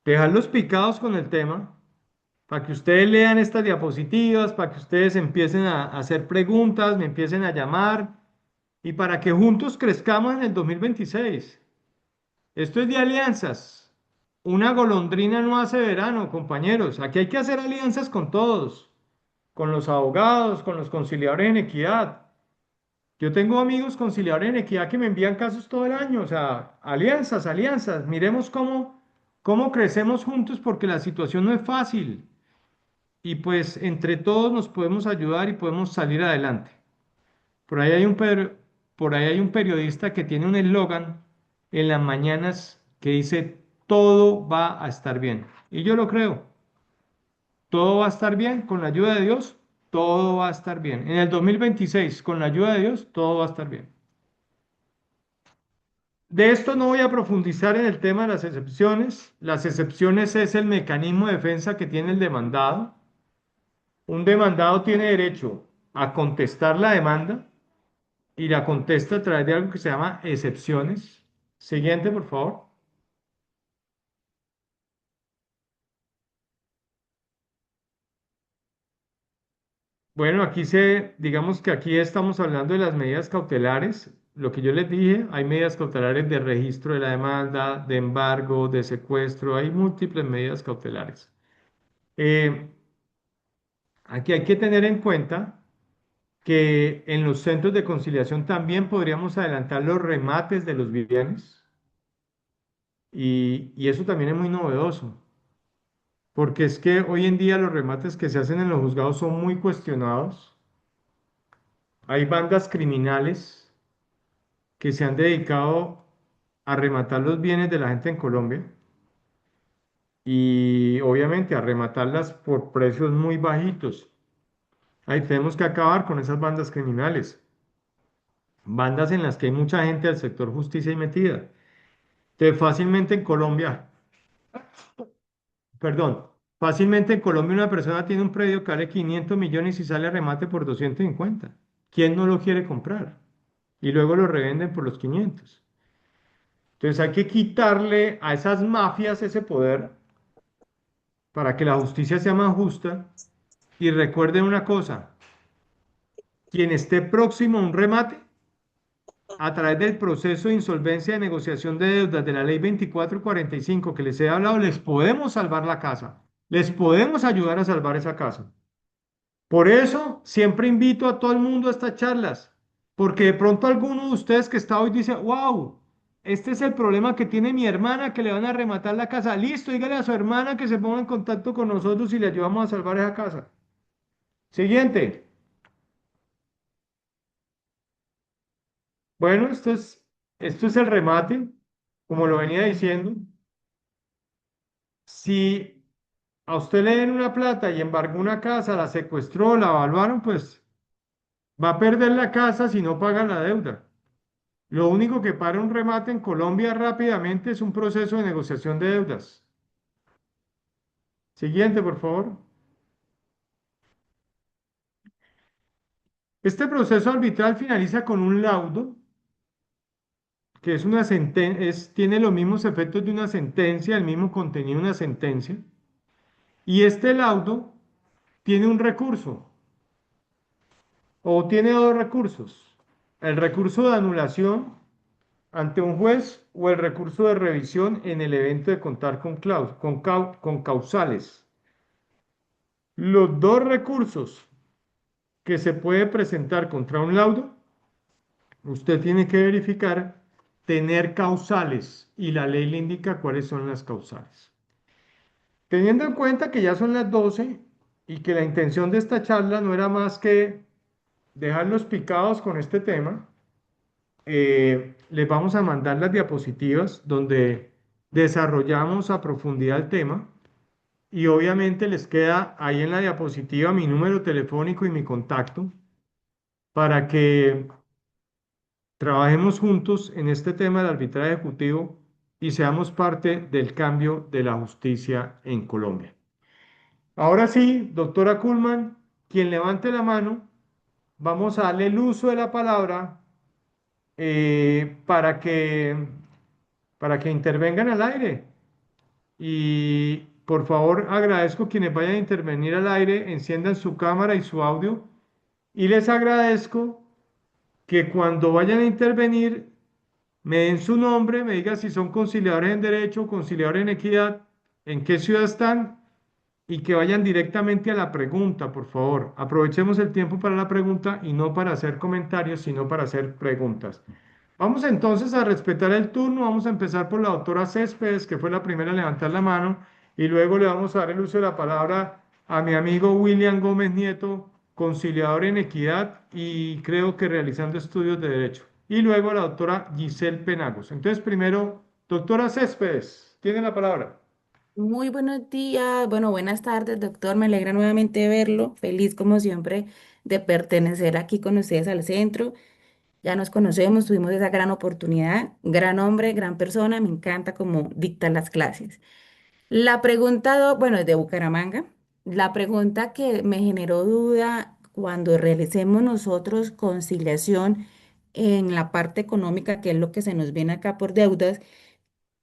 dejarlos picados con el tema para que ustedes lean estas diapositivas, para que ustedes empiecen a hacer preguntas, me empiecen a llamar y para que juntos crezcamos en el 2026. Esto es de alianzas. Una golondrina no hace verano, compañeros. Aquí hay que hacer alianzas con todos, con los abogados, con los conciliadores en equidad. Yo tengo amigos conciliadores en equidad que me envían casos todo el año, o sea, alianzas, alianzas. Miremos cómo crecemos juntos porque la situación no es fácil y pues entre todos nos podemos ayudar y podemos salir adelante. Por ahí hay por ahí hay un periodista que tiene un eslogan en las mañanas que dice, todo va a estar bien. Y yo lo creo, todo va a estar bien con la ayuda de Dios, todo va a estar bien. En el 2026, con la ayuda de Dios, todo va a estar bien. De esto no voy a profundizar en el tema de las excepciones. Las excepciones es el mecanismo de defensa que tiene el demandado. Un demandado tiene derecho a contestar la demanda y la contesta a través de algo que se llama excepciones. Siguiente, por favor. Bueno, digamos que aquí estamos hablando de las medidas cautelares. Lo que yo les dije, hay medidas cautelares de registro de la demanda, de embargo, de secuestro, hay múltiples medidas cautelares. Eh, Aquí hay que tener en cuenta que en los centros de conciliación también podríamos adelantar los remates de los bienes y eso también es muy novedoso, porque es que hoy en día los remates que se hacen en los juzgados son muy cuestionados. Hay bandas criminales que se han dedicado a rematar los bienes de la gente en Colombia y obviamente a rematarlas por precios muy bajitos. Ahí tenemos que acabar con esas bandas criminales, bandas en las que hay mucha gente del sector justicia y metida. Entonces, fácilmente en Colombia, perdón, fácilmente en Colombia una persona tiene un predio que vale 500 millones y sale a remate por 250. ¿Quién no lo quiere comprar? Y luego lo revenden por los 500. Entonces hay que quitarle a esas mafias ese poder para que la justicia sea más justa. Y recuerden una cosa, quien esté próximo a un remate, a través del proceso de insolvencia de negociación de deudas de la ley 2445 que les he hablado, les podemos salvar la casa, les podemos ayudar a salvar esa casa. Por eso siempre invito a todo el mundo a estas charlas, porque de pronto alguno de ustedes que está hoy dice, wow, este es el problema que tiene mi hermana, que le van a rematar la casa. Listo, dígale a su hermana que se ponga en contacto con nosotros y le ayudamos a salvar esa casa. Siguiente. Bueno, esto es el remate, como lo venía diciendo. Si a usted le den una plata y embargó una casa, la secuestró, la evaluaron, pues va a perder la casa si no paga la deuda. Lo único que para un remate en Colombia rápidamente es un proceso de negociación de deudas. Siguiente, por favor. Este proceso arbitral finaliza con un laudo, que es una tiene los mismos efectos de una sentencia, el mismo contenido de una sentencia. Y este laudo tiene un recurso, o tiene dos recursos. El recurso de anulación ante un juez o el recurso de revisión en el evento de contar con causales. Los dos recursos que se puede presentar contra un laudo, usted tiene que verificar tener causales y la ley le indica cuáles son las causales. Teniendo en cuenta que ya son las 12 y que la intención de esta charla no era más que dejarlos picados con este tema, les vamos a mandar las diapositivas donde desarrollamos a profundidad el tema y obviamente les queda ahí en la diapositiva mi número telefónico y mi contacto para que trabajemos juntos en este tema del arbitraje ejecutivo y seamos parte del cambio de la justicia en Colombia. Ahora sí, doctora Kuhlman, quien levante la mano, vamos a darle el uso de la palabra para que intervengan al aire. Y por favor, agradezco quienes vayan a intervenir al aire, enciendan su cámara y su audio. Y les agradezco que cuando vayan a intervenir me den su nombre, me digan si son conciliadores en derecho, conciliadores en equidad, en qué ciudad están y que vayan directamente a la pregunta, por favor. Aprovechemos el tiempo para la pregunta y no para hacer comentarios, sino para hacer preguntas. Vamos entonces a respetar el turno. Vamos a empezar por la doctora Céspedes, que fue la primera a levantar la mano, y luego le vamos a dar el uso de la palabra a mi amigo William Gómez Nieto, conciliador en equidad y creo que realizando estudios de derecho. Y luego a la doctora Giselle Penagos. Entonces, primero, doctora Céspedes, tiene la palabra. Muy buenos días, bueno, buenas tardes, doctor. Me alegra nuevamente verlo. Feliz como siempre de pertenecer aquí con ustedes al centro. Ya nos conocemos, tuvimos esa gran oportunidad. Gran hombre, gran persona. Me encanta cómo dicta las clases. La pregunta, bueno, es de Bucaramanga. La pregunta que me generó duda cuando realicemos nosotros conciliación en la parte económica, que es lo que se nos viene acá por deudas.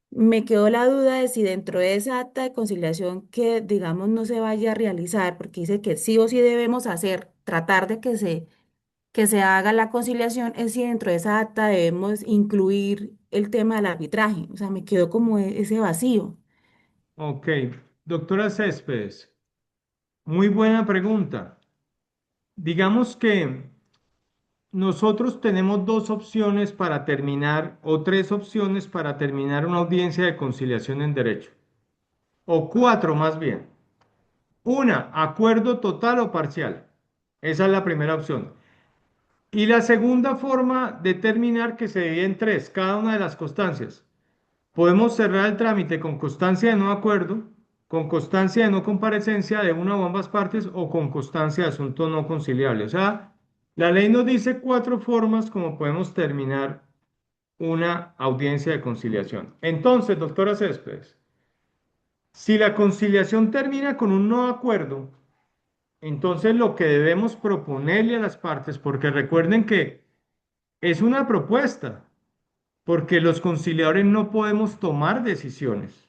Me quedó la duda de si dentro de esa acta de conciliación que, digamos, no se vaya a realizar, porque dice que sí o sí debemos hacer, tratar de que se haga la conciliación, es si dentro de esa acta debemos incluir el tema del arbitraje. O sea, me quedó como ese vacío. Ok, doctora Céspedes, muy buena pregunta. Digamos que nosotros tenemos dos opciones para terminar, o tres opciones para terminar una audiencia de conciliación en derecho, o cuatro más bien. Una, acuerdo total o parcial. Esa es la primera opción. Y la segunda forma de terminar que se divide en tres, cada una de las constancias. Podemos cerrar el trámite con constancia de no acuerdo, con constancia de no comparecencia de una o ambas partes o con constancia de asunto no conciliable. O sea, la ley nos dice cuatro formas como podemos terminar una audiencia de conciliación. Entonces, doctora Céspedes, si la conciliación termina con un no acuerdo, entonces lo que debemos proponerle a las partes, porque recuerden que es una propuesta, porque los conciliadores no podemos tomar decisiones.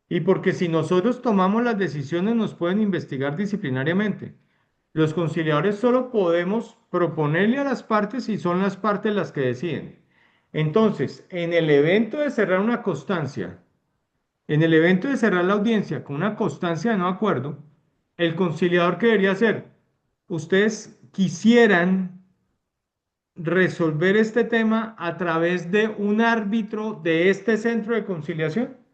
Y porque si nosotros tomamos las decisiones nos pueden investigar disciplinariamente. Los conciliadores solo podemos proponerle a las partes y son las partes las que deciden. Entonces, en el evento de cerrar una constancia, en el evento de cerrar la audiencia con una constancia de no acuerdo, el conciliador que debería hacer, ustedes quisieran resolver este tema a través de un árbitro de este centro de conciliación.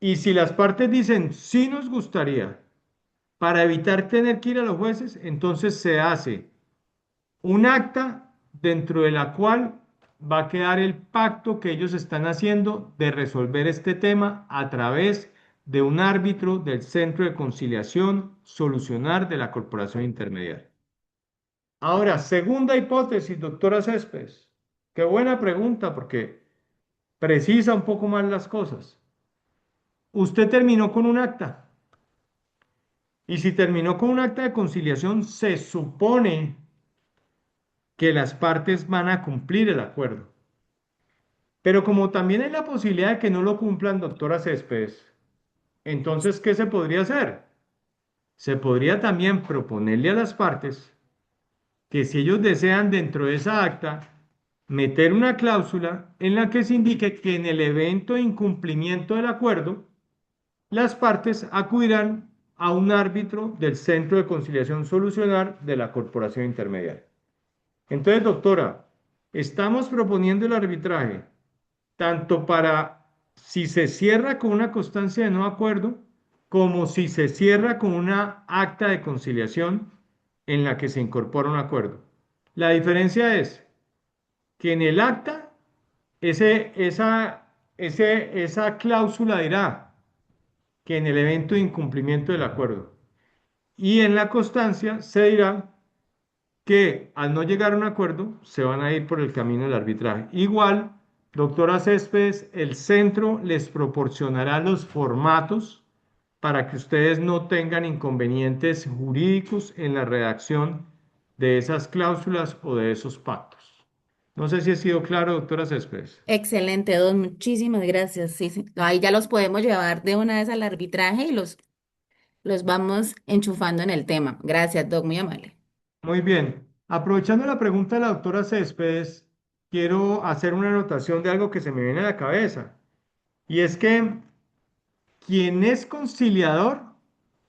Y si las partes dicen, sí nos gustaría, para evitar tener que ir a los jueces, entonces se hace un acta dentro de la cual va a quedar el pacto que ellos están haciendo de resolver este tema a través de un árbitro del Centro de Conciliación Solucionar de la Corporación Intermediaria. Ahora, segunda hipótesis, doctora Céspedes. Qué buena pregunta porque precisa un poco más las cosas. Usted terminó con un acta. Y si terminó con un acta de conciliación, se supone que las partes van a cumplir el acuerdo. Pero como también hay la posibilidad de que no lo cumplan, doctora Céspedes, entonces, ¿qué se podría hacer? Se podría también proponerle a las partes que si ellos desean dentro de esa acta meter una cláusula en la que se indique que en el evento de incumplimiento del acuerdo, las partes acudirán a un árbitro del Centro de Conciliación Solucionar de la Corporación Intermediaria. Entonces, doctora, estamos proponiendo el arbitraje tanto para si se cierra con una constancia de no acuerdo, como si se cierra con una acta de conciliación en la que se incorpora un acuerdo. La diferencia es que en el acta, esa cláusula dirá que en el evento de incumplimiento del acuerdo. Y en la constancia se dirá que al no llegar a un acuerdo se van a ir por el camino del arbitraje. Igual, doctora Céspedes, el centro les proporcionará los formatos para que ustedes no tengan inconvenientes jurídicos en la redacción de esas cláusulas o de esos pactos. No sé si he sido claro, doctora Céspedes. Excelente, Dos, muchísimas gracias. Sí, sí. Ahí ya los podemos llevar de una vez al arbitraje y los vamos enchufando en el tema. Gracias, Doc, muy amable. Muy bien. Aprovechando la pregunta de la doctora Céspedes, quiero hacer una anotación de algo que se me viene a la cabeza. Y es que quien es conciliador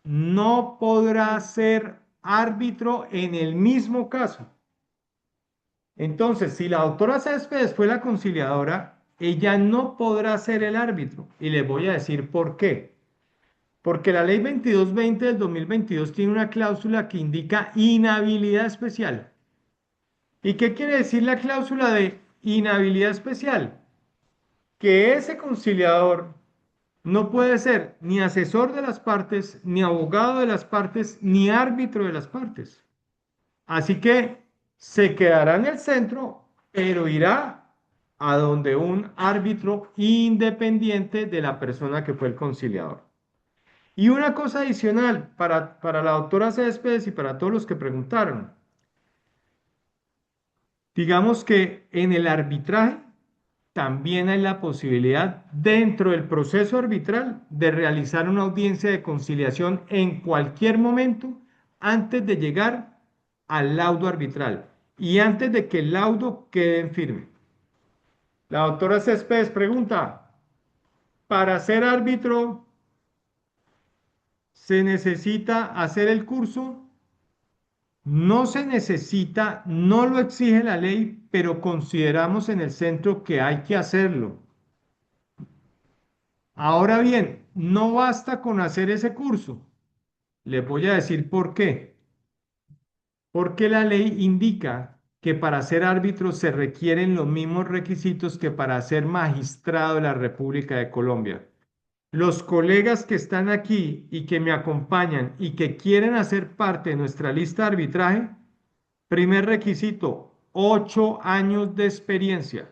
no podrá ser árbitro en el mismo caso. Entonces, si la doctora Céspedes fue la conciliadora, ella no podrá ser el árbitro. Y les voy a decir por qué. Porque la ley 2220 del 2022 tiene una cláusula que indica inhabilidad especial. ¿Y qué quiere decir la cláusula de inhabilidad especial? Que ese conciliador no puede ser ni asesor de las partes, ni abogado de las partes, ni árbitro de las partes. Así que se quedará en el centro, pero irá a donde un árbitro independiente de la persona que fue el conciliador. Y una cosa adicional para la doctora Céspedes y para todos los que preguntaron. Digamos que en el arbitraje también hay la posibilidad dentro del proceso arbitral de realizar una audiencia de conciliación en cualquier momento antes de llegar al laudo arbitral y antes de que el laudo quede en firme. La doctora Céspedes pregunta, ¿para ser árbitro se necesita hacer el curso? No se necesita, no lo exige la ley, pero consideramos en el centro que hay que hacerlo. Ahora bien, no basta con hacer ese curso. Les voy a decir por qué. Porque la ley indica que para ser árbitro se requieren los mismos requisitos que para ser magistrado de la República de Colombia. Los colegas que están aquí y que me acompañan y que quieren hacer parte de nuestra lista de arbitraje, primer requisito, 8 años de experiencia.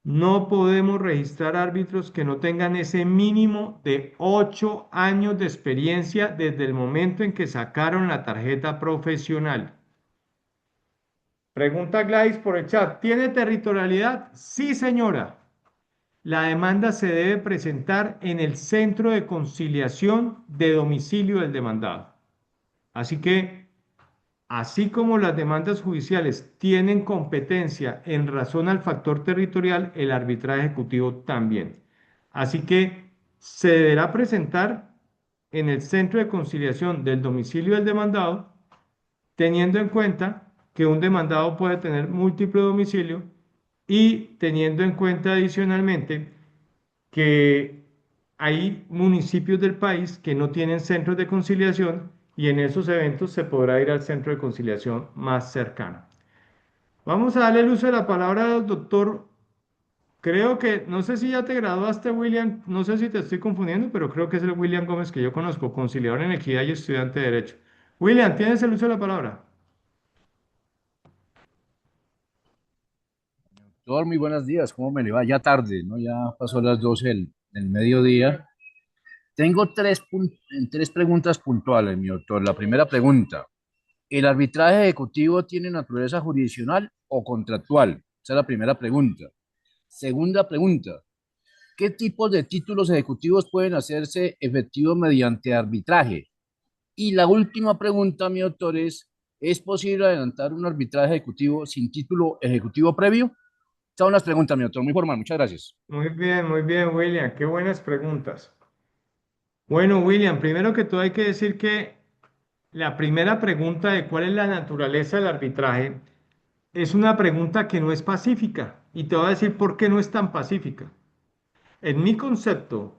No podemos registrar árbitros que no tengan ese mínimo de 8 años de experiencia desde el momento en que sacaron la tarjeta profesional. Pregunta Gladys por el chat. ¿Tiene territorialidad? Sí, señora. La demanda se debe presentar en el centro de conciliación de domicilio del demandado. Así que, así como las demandas judiciales tienen competencia en razón al factor territorial, el arbitraje ejecutivo también. Así que se deberá presentar en el centro de conciliación del domicilio del demandado, teniendo en cuenta que un demandado puede tener múltiple domicilio y teniendo en cuenta adicionalmente que hay municipios del país que no tienen centros de conciliación y en esos eventos se podrá ir al centro de conciliación más cercano. Vamos a darle el uso de la palabra al doctor. Creo que, no sé si ya te graduaste, William, no sé si te estoy confundiendo, pero creo que es el William Gómez que yo conozco, conciliador en equidad y estudiante de Derecho. William, tienes el uso de la palabra. Doctor, muy buenos días, ¿cómo me le va? Ya tarde, ¿no? Ya pasó las 12 del mediodía. Tengo tres preguntas puntuales, mi doctor. La primera pregunta, ¿el arbitraje ejecutivo tiene naturaleza jurisdiccional o contractual? Esa es la primera pregunta. Segunda pregunta, ¿qué tipos de títulos ejecutivos pueden hacerse efectivos mediante arbitraje? Y la última pregunta, mi doctor, ¿es posible adelantar un arbitraje ejecutivo sin título ejecutivo previo? Estas son las preguntas, mi doctor, muy formal, muchas gracias. Muy bien, William, qué buenas preguntas. Bueno, William, primero que todo hay que decir que la primera pregunta de cuál es la naturaleza del arbitraje es una pregunta que no es pacífica y te voy a decir por qué no es tan pacífica. En mi concepto,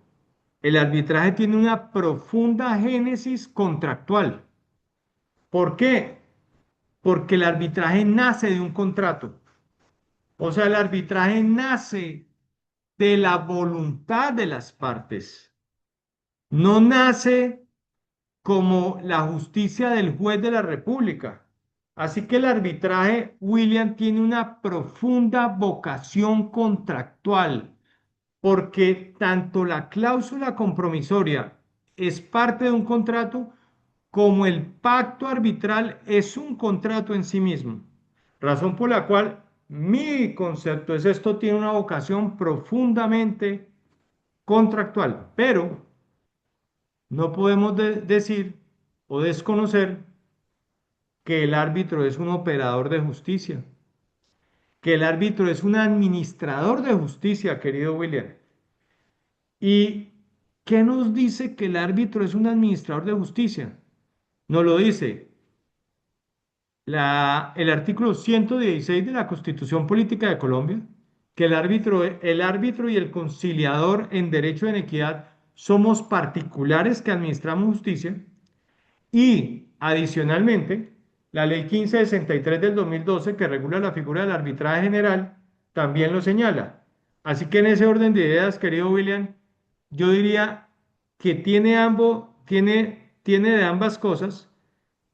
el arbitraje tiene una profunda génesis contractual. ¿Por qué? Porque el arbitraje nace de un contrato. O sea, el arbitraje nace de la voluntad de las partes. No nace como la justicia del juez de la República. Así que el arbitraje, William, tiene una profunda vocación contractual, porque tanto la cláusula compromisoria es parte de un contrato, como el pacto arbitral es un contrato en sí mismo. Razón por la cual mi concepto es esto tiene una vocación profundamente contractual, pero no podemos decir o desconocer que el árbitro es un operador de justicia, que el árbitro es un administrador de justicia, querido William. ¿Y qué nos dice que el árbitro es un administrador de justicia? Nos lo dice el artículo 116 de la Constitución Política de Colombia, que el árbitro y el conciliador en derecho en equidad somos particulares que administramos justicia. Y adicionalmente, la ley 1563 del 2012, que regula la figura del arbitraje general, también lo señala. Así que en ese orden de ideas, querido William, yo diría que tiene de ambas cosas,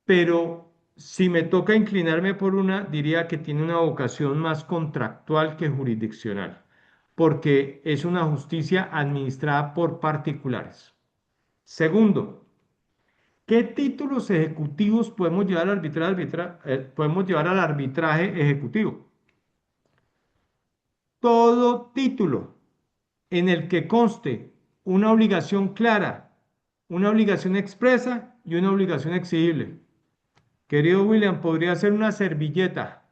pero si me toca inclinarme por una, diría que tiene una vocación más contractual que jurisdiccional, porque es una justicia administrada por particulares. Segundo, ¿qué títulos ejecutivos podemos llevar podemos llevar al arbitraje ejecutivo? Todo título en el que conste una obligación clara, una obligación expresa y una obligación exigible. Querido William, podría ser una servilleta,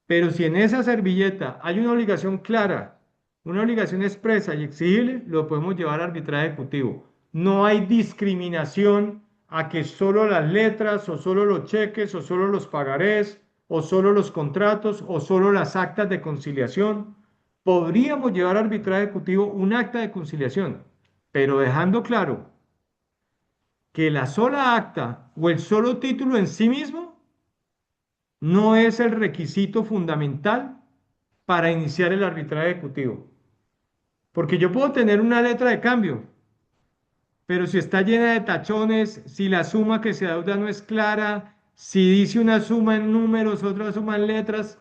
pero si en esa servilleta hay una obligación clara, una obligación expresa y exigible, lo podemos llevar al arbitraje ejecutivo. No hay discriminación a que solo las letras o solo los cheques o solo los pagarés o solo los contratos o solo las actas de conciliación. Podríamos llevar al arbitraje ejecutivo un acta de conciliación, pero dejando claro que la sola acta o el solo título en sí mismo no es el requisito fundamental para iniciar el arbitraje ejecutivo. Porque yo puedo tener una letra de cambio, pero si está llena de tachones, si la suma que se adeuda no es clara, si dice una suma en números, otra suma en letras,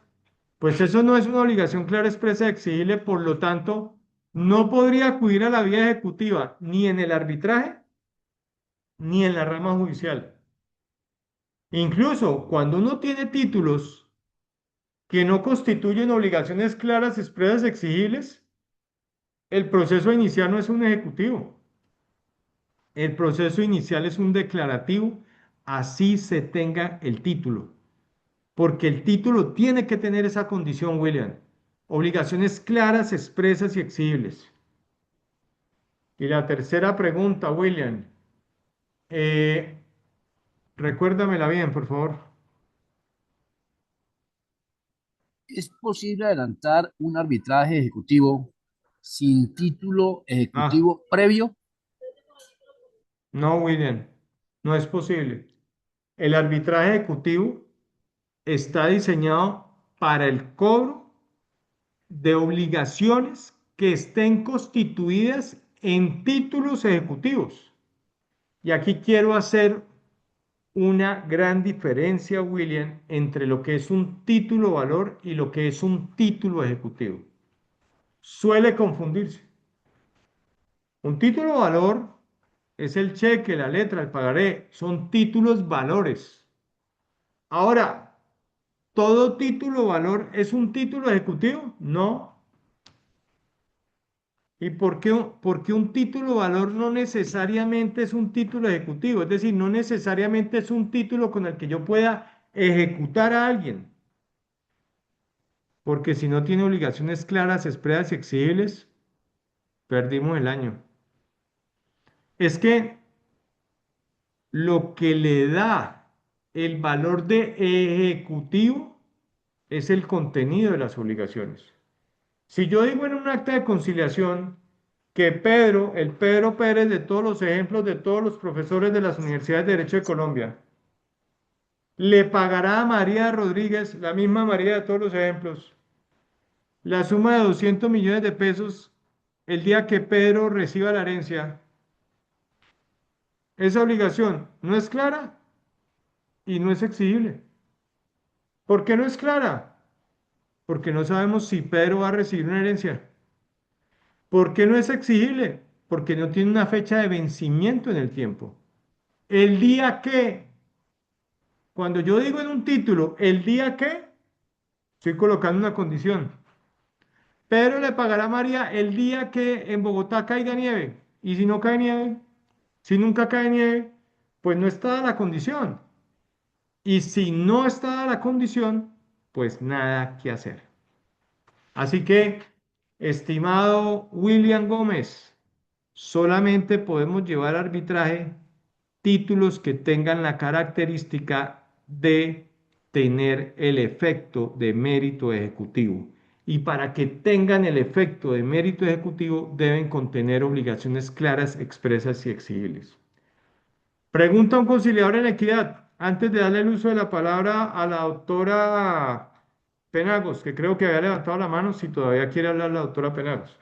pues eso no es una obligación clara, expresa, exigible, por lo tanto, no podría acudir a la vía ejecutiva ni en el arbitraje ni en la rama judicial. Incluso cuando uno tiene títulos que no constituyen obligaciones claras, expresas, exigibles, el proceso inicial no es un ejecutivo. El proceso inicial es un declarativo, así se tenga el título, porque el título tiene que tener esa condición, William. Obligaciones claras, expresas y exigibles. Y la tercera pregunta, William, eh, recuérdamela bien, por favor. ¿Es posible adelantar un arbitraje ejecutivo sin título Ah, ejecutivo previo? no, William, no es posible. El arbitraje ejecutivo está diseñado para el cobro de obligaciones que estén constituidas en títulos ejecutivos. Y aquí quiero hacer una gran diferencia, William, entre lo que es un título valor y lo que es un título ejecutivo. Suele confundirse. Un título valor es el cheque, la letra, el pagaré, son títulos valores. Ahora, ¿todo título valor es un título ejecutivo? No. ¿Y por qué un título valor no necesariamente es un título ejecutivo? Es decir, no necesariamente es un título con el que yo pueda ejecutar a alguien. Porque si no tiene obligaciones claras, expresas y exigibles, perdimos el año. Es que lo que le da el valor de ejecutivo es el contenido de las obligaciones. Si yo digo en un acta de conciliación que Pedro, el Pedro Pérez de todos los ejemplos de todos los profesores de las universidades de Derecho de Colombia, le pagará a María Rodríguez, la misma María de todos los ejemplos, la suma de 200 millones de pesos el día que Pedro reciba la herencia, esa obligación no es clara y no es exigible. ¿Por qué no es clara? Porque no sabemos si Pedro va a recibir una herencia. ¿Por qué no es exigible? Porque no tiene una fecha de vencimiento en el tiempo. El día que, cuando yo digo en un título, el día que, estoy colocando una condición. Pedro le pagará a María el día que en Bogotá caiga nieve. Y si no cae nieve, si nunca cae nieve, pues no está dada la condición. Y si no está dada la condición, pues nada que hacer. Así que, estimado William Gómez, solamente podemos llevar a arbitraje títulos que tengan la característica de tener el efecto de mérito ejecutivo. Y para que tengan el efecto de mérito ejecutivo deben contener obligaciones claras, expresas y exigibles. Pregunta a un conciliador en equidad, antes de darle el uso de la palabra a la doctora Penagos, que creo que había levantado la mano, si todavía quiere hablar la doctora Penagos.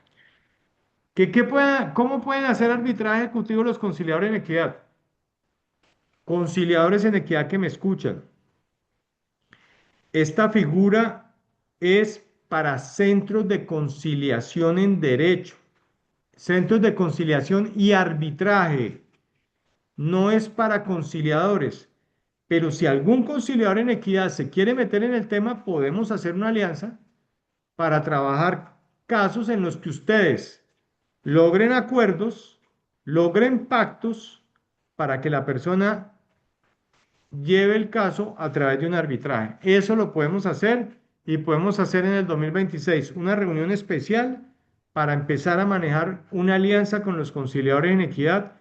¿Cómo pueden hacer arbitraje ejecutivo los conciliadores en equidad? Conciliadores en equidad que me escuchan. Esta figura es para centros de conciliación en derecho, centros de conciliación y arbitraje. No es para conciliadores. Pero si algún conciliador en equidad se quiere meter en el tema, podemos hacer una alianza para trabajar casos en los que ustedes logren acuerdos, logren pactos para que la persona lleve el caso a través de un arbitraje. Eso lo podemos hacer y podemos hacer en el 2026 una reunión especial para empezar a manejar una alianza con los conciliadores en equidad,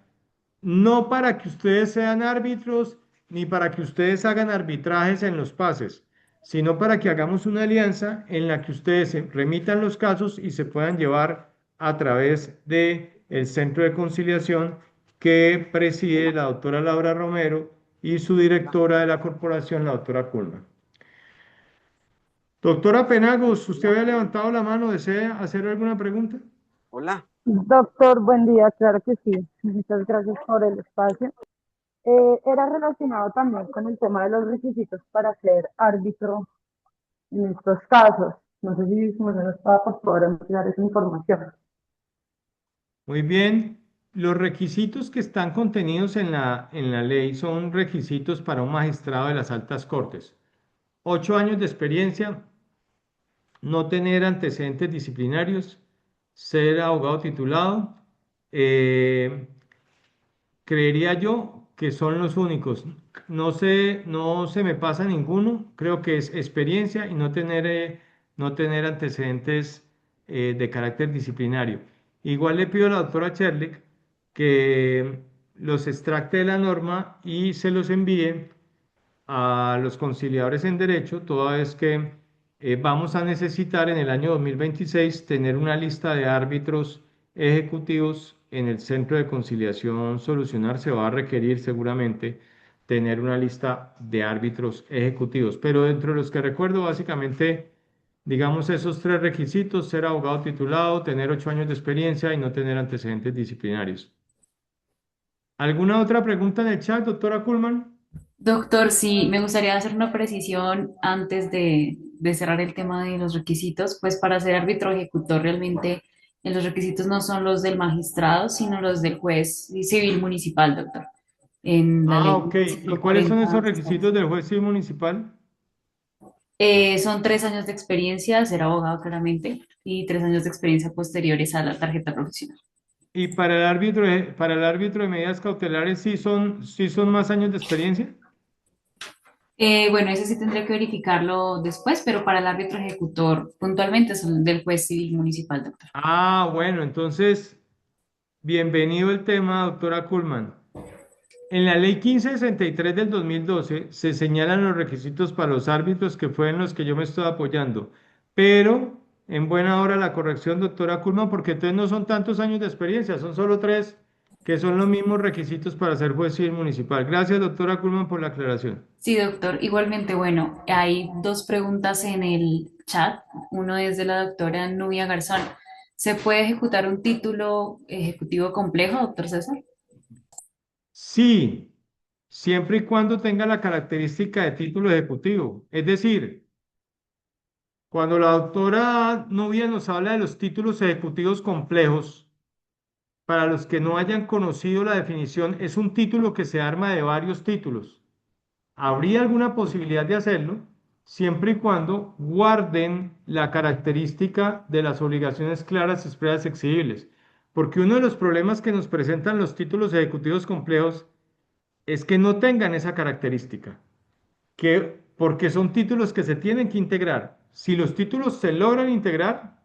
no para que ustedes sean árbitros ni para que ustedes hagan arbitrajes en los pases, sino para que hagamos una alianza en la que ustedes se remitan los casos y se puedan llevar a través de el centro de conciliación que preside la doctora Laura Romero y su directora de la corporación, la doctora Kulman. Doctora Penagos, usted había levantado la mano, ¿desea hacer alguna pregunta? Hola. Doctor, buen día, claro que sí. Muchas gracias por el espacio. Era relacionado también con el tema de los requisitos para ser árbitro en estos casos. No sé si me nos estaba por favor ampliar esa información. Muy bien. Los requisitos que están contenidos en la ley son requisitos para un magistrado de las altas cortes. 8 años de experiencia, no tener antecedentes disciplinarios, ser abogado titulado. eh, Creería yo que son los únicos. No se me pasa ninguno. Creo que es experiencia y no tener antecedentes de carácter disciplinario. Igual le pido a la doctora Cherlik que los extracte de la norma y se los envíe a los conciliadores en derecho, toda vez que vamos a necesitar en el año 2026 tener una lista de árbitros ejecutivos en el Centro de Conciliación Solucionar. Se va a requerir seguramente tener una lista de árbitros ejecutivos, pero dentro de los que recuerdo, básicamente, digamos esos tres requisitos: ser abogado titulado, tener 8 años de experiencia y no tener antecedentes disciplinarios. ¿Alguna otra pregunta en el chat, doctora Kuhlman? Doctor, sí, me gustaría hacer una precisión antes de cerrar el tema de los requisitos. Pues para ser árbitro ejecutor realmente los requisitos no son los del magistrado, sino los del juez civil municipal, doctor. En la Ah, ley ok. ¿Y cuáles son 540 esos se requisitos establece. del juez civil municipal? Son 3 años de experiencia, ser abogado claramente, y 3 años de experiencia posteriores a la tarjeta profesional. Y para el árbitro de medidas cautelares sí son más años de experiencia. Bueno, ese sí tendría que verificarlo después, pero para el árbitro ejecutor puntualmente son del juez civil municipal, doctor. Ah, bueno, entonces, bienvenido el tema, doctora Kuhlman. En la ley 1563 del 2012 se señalan los requisitos para los árbitros, que fue en los que yo me estoy apoyando. Pero en buena hora la corrección, doctora Kuhlman, porque entonces no son tantos años de experiencia, son solo tres, que son los mismos requisitos para ser juez civil municipal. Gracias, doctora Kuhlman, por la aclaración. Sí, doctor. Igualmente, bueno, hay dos preguntas en el chat. Uno es de la doctora Nubia Garzón. ¿Se puede ejecutar un título ejecutivo complejo, doctor César? Sí, siempre y cuando tenga la característica de título ejecutivo. Es decir, cuando la doctora Nubia nos habla de los títulos ejecutivos complejos, para los que no hayan conocido la definición, es un título que se arma de varios títulos. Habría alguna posibilidad de hacerlo siempre y cuando guarden la característica de las obligaciones claras, expresas, exigibles. Porque uno de los problemas que nos presentan los títulos ejecutivos complejos es que no tengan esa característica, porque son títulos que se tienen que integrar. Si los títulos se logran integrar,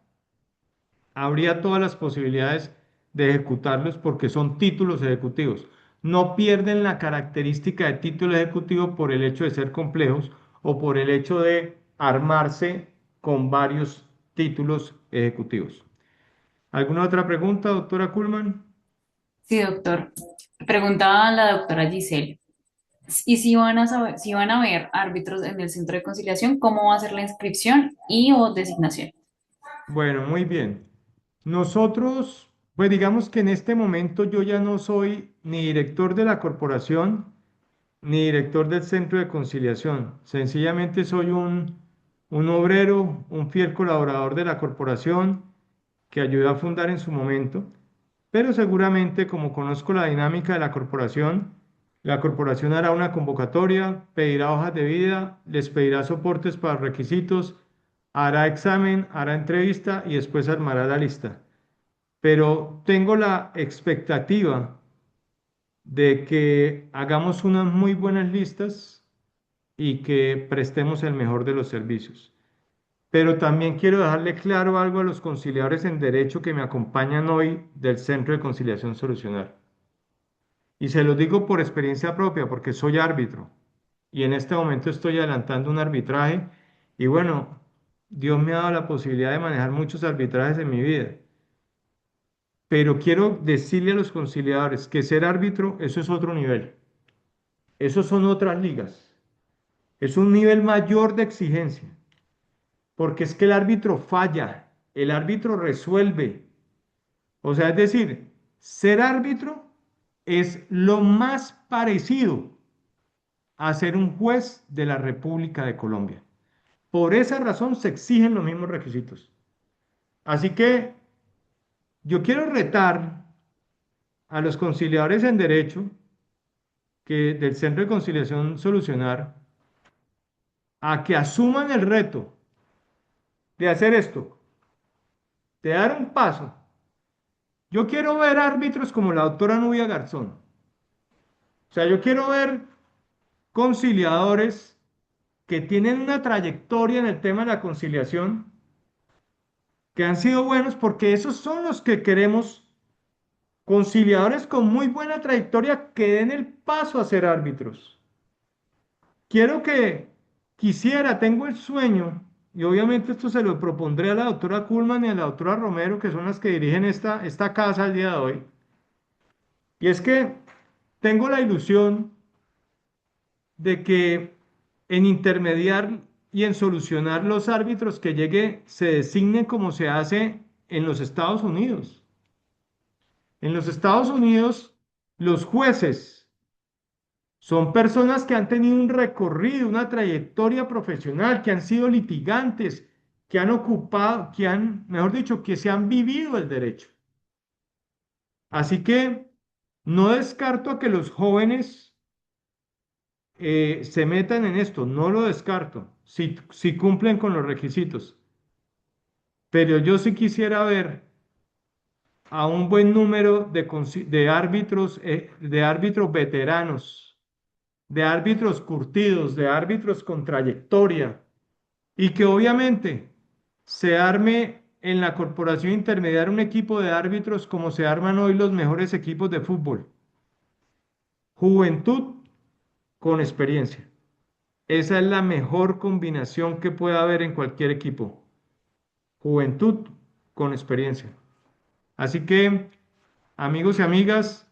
habría todas las posibilidades de ejecutarlos porque son títulos ejecutivos. No pierden la característica de título ejecutivo por el hecho de ser complejos o por el hecho de armarse con varios títulos ejecutivos. ¿Alguna otra pregunta, doctora Kuhlman? Sí, doctor. Preguntaba la doctora Giselle. Y si van a saber, si van a ver árbitros en el centro de conciliación, ¿cómo va a ser la inscripción y o designación? Bueno, muy bien. Nosotros, pues digamos que en este momento yo ya no soy ni director de la corporación ni director del centro de conciliación. Sencillamente soy un obrero, un fiel colaborador de la corporación que ayudó a fundar en su momento. Pero seguramente, como conozco la dinámica de la corporación hará una convocatoria, pedirá hojas de vida, les pedirá soportes para requisitos, hará examen, hará entrevista y después armará la lista. Pero tengo la expectativa de que hagamos unas muy buenas listas y que prestemos el mejor de los servicios. Pero también quiero dejarle claro algo a los conciliadores en derecho que me acompañan hoy del Centro de Conciliación Solucionar. Y se lo digo por experiencia propia, porque soy árbitro y en este momento estoy adelantando un arbitraje y bueno, Dios me ha dado la posibilidad de manejar muchos arbitrajes en mi vida. Pero quiero decirle a los conciliadores que ser árbitro, eso es otro nivel. Esos son otras ligas. Es un nivel mayor de exigencia, porque es que el árbitro falla, el árbitro resuelve, O sea, es decir, ser árbitro es lo más parecido a ser un juez de la República de Colombia. Por esa razón se exigen los mismos requisitos. Así que yo quiero retar a los conciliadores en derecho que del Centro de Conciliación Solucionar a que asuman el reto de hacer esto, de dar un paso. Yo quiero ver árbitros como la doctora Nubia Garzón. O sea, yo quiero ver conciliadores que tienen una trayectoria en el tema de la conciliación, que han sido buenos, porque esos son los que queremos, conciliadores con muy buena trayectoria que den el paso a ser árbitros. Quiero que, tengo el sueño, y obviamente esto se lo propondré a la doctora Kuhlman y a la doctora Romero, que son las que dirigen esta casa al día de hoy, y es que tengo la ilusión de que en intermediar y en solucionar los árbitros que llegue se designen como se hace en los Estados Unidos. En los Estados Unidos, los jueces son personas que han tenido un recorrido, una trayectoria profesional, que han sido litigantes, que han ocupado, que han, mejor dicho, que se han vivido el derecho. Así que no descarto a que los jóvenes se metan en esto, no lo descarto, si cumplen con los requisitos. Pero yo sí quisiera ver a un buen número de árbitros veteranos, de árbitros curtidos, de árbitros con trayectoria, y que obviamente se arme en la corporación intermediaria un equipo de árbitros como se arman hoy los mejores equipos de fútbol. Juventud con experiencia. Esa es la mejor combinación que pueda haber en cualquier equipo. Juventud con experiencia. Así que, amigos y amigas,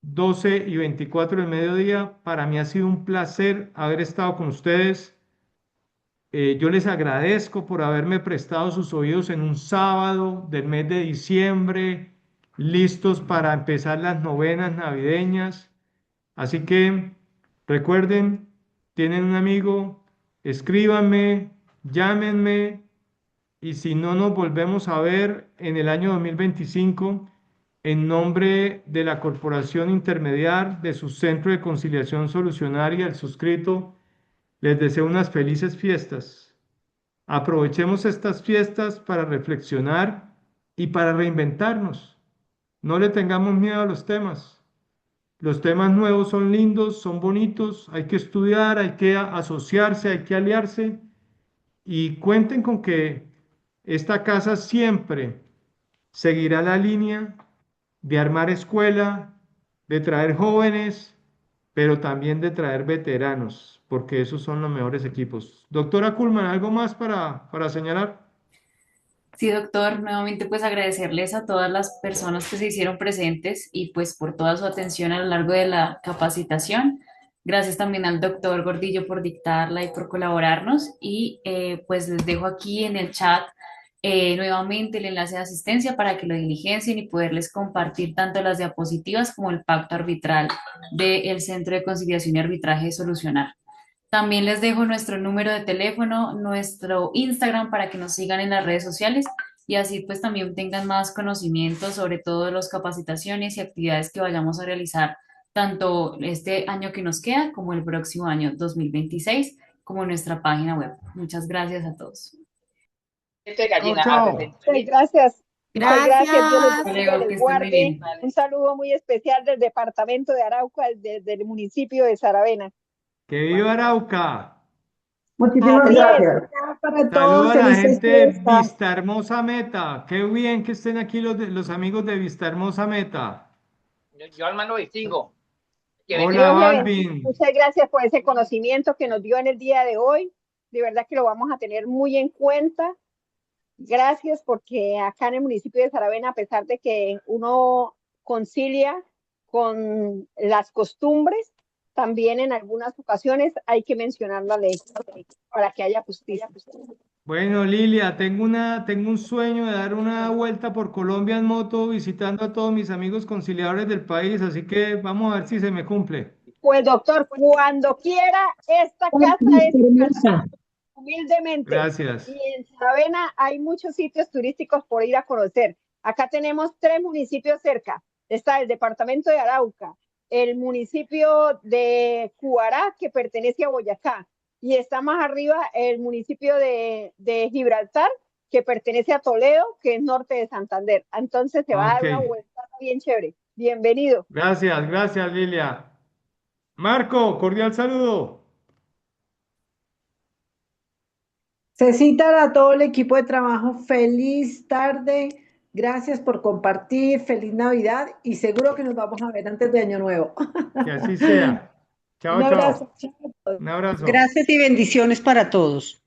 12:24 del mediodía, para mí ha sido un placer haber estado con ustedes. Yo les agradezco por haberme prestado sus oídos en un sábado del mes de diciembre, listos para empezar las novenas navideñas. Así que recuerden, tienen un amigo, escríbanme, llámenme, y si no nos volvemos a ver en el año 2025, en nombre de la Corporación Intermediar, de su Centro de Conciliación Solucionaria, el suscrito, les deseo unas felices fiestas. Aprovechemos estas fiestas para reflexionar y para reinventarnos. No le tengamos miedo a los temas. Los temas nuevos son lindos, son bonitos, hay que estudiar, hay que asociarse, hay que aliarse, y cuenten con que esta casa siempre seguirá la línea de armar escuela, de traer jóvenes, pero también de traer veteranos, porque esos son los mejores equipos. Doctora Kuhlman, ¿algo más para señalar? Sí, doctor, nuevamente pues agradecerles a todas las personas que se hicieron presentes y pues por toda su atención a lo largo de la capacitación. Gracias también al doctor Gordillo por dictarla y por colaborarnos y pues les dejo aquí en el chat nuevamente el enlace de asistencia para que lo diligencien y poderles compartir tanto las diapositivas como el pacto arbitral del Centro de Conciliación y Arbitraje de Solucionar. También les dejo nuestro número de teléfono, nuestro Instagram para que nos sigan en las redes sociales y así pues también tengan más conocimiento sobre todo las capacitaciones y actividades que vayamos a realizar tanto este año que nos queda como el próximo año 2026 como en nuestra página web. Muchas gracias a todos. Chao, chao. Gracias. Muchas gracias. Dios les Gracias. Hasta bendiga y luego, que les estén muy guarde. bien. Un saludo muy especial del departamento de Arauca, desde el municipio de Saravena. ¡Que viva Arauca! Muchísimas gracias. Para Saludo todos, a la felices gente de fiestas. Vista Hermosa Meta. Qué bien que estén aquí los amigos de Vista Hermosa Meta. Yo al lo distingo. Hola, Dios le bendiga. Balvin. Muchas gracias por ese conocimiento que nos dio en el día de hoy. De verdad que lo vamos a tener muy en cuenta. Gracias, porque acá en el municipio de Saravena, a pesar de que uno concilia con las costumbres, también en algunas ocasiones hay que mencionar la ley para que haya justicia. Bueno, Lilia, tengo un sueño de dar una vuelta por Colombia en moto visitando a todos mis amigos conciliadores del país, así que vamos a ver si se me cumple. Pues doctor, cuando quiera, esta Hola, casa es su casa, hermosa. humildemente. Y Gracias. en Saravena hay muchos sitios turísticos por ir a conocer. Acá tenemos 3 municipios cerca. Está el departamento de Arauca, el municipio de Cuará, que pertenece a Boyacá, y está más arriba el municipio de Gibraltar, que pertenece a Toledo, que es norte de Santander. Entonces se va a Ok. dar una vuelta bien chévere. Bienvenido. Gracias, gracias, Lilia. Marco, cordial saludo. Cecita, a todo el equipo de trabajo, feliz tarde. Gracias por compartir, feliz Navidad y seguro que nos vamos a ver antes de Año Nuevo. Que así sea. Un Chao, abrazo. chao. Chao. Un abrazo. Gracias y bendiciones para todos.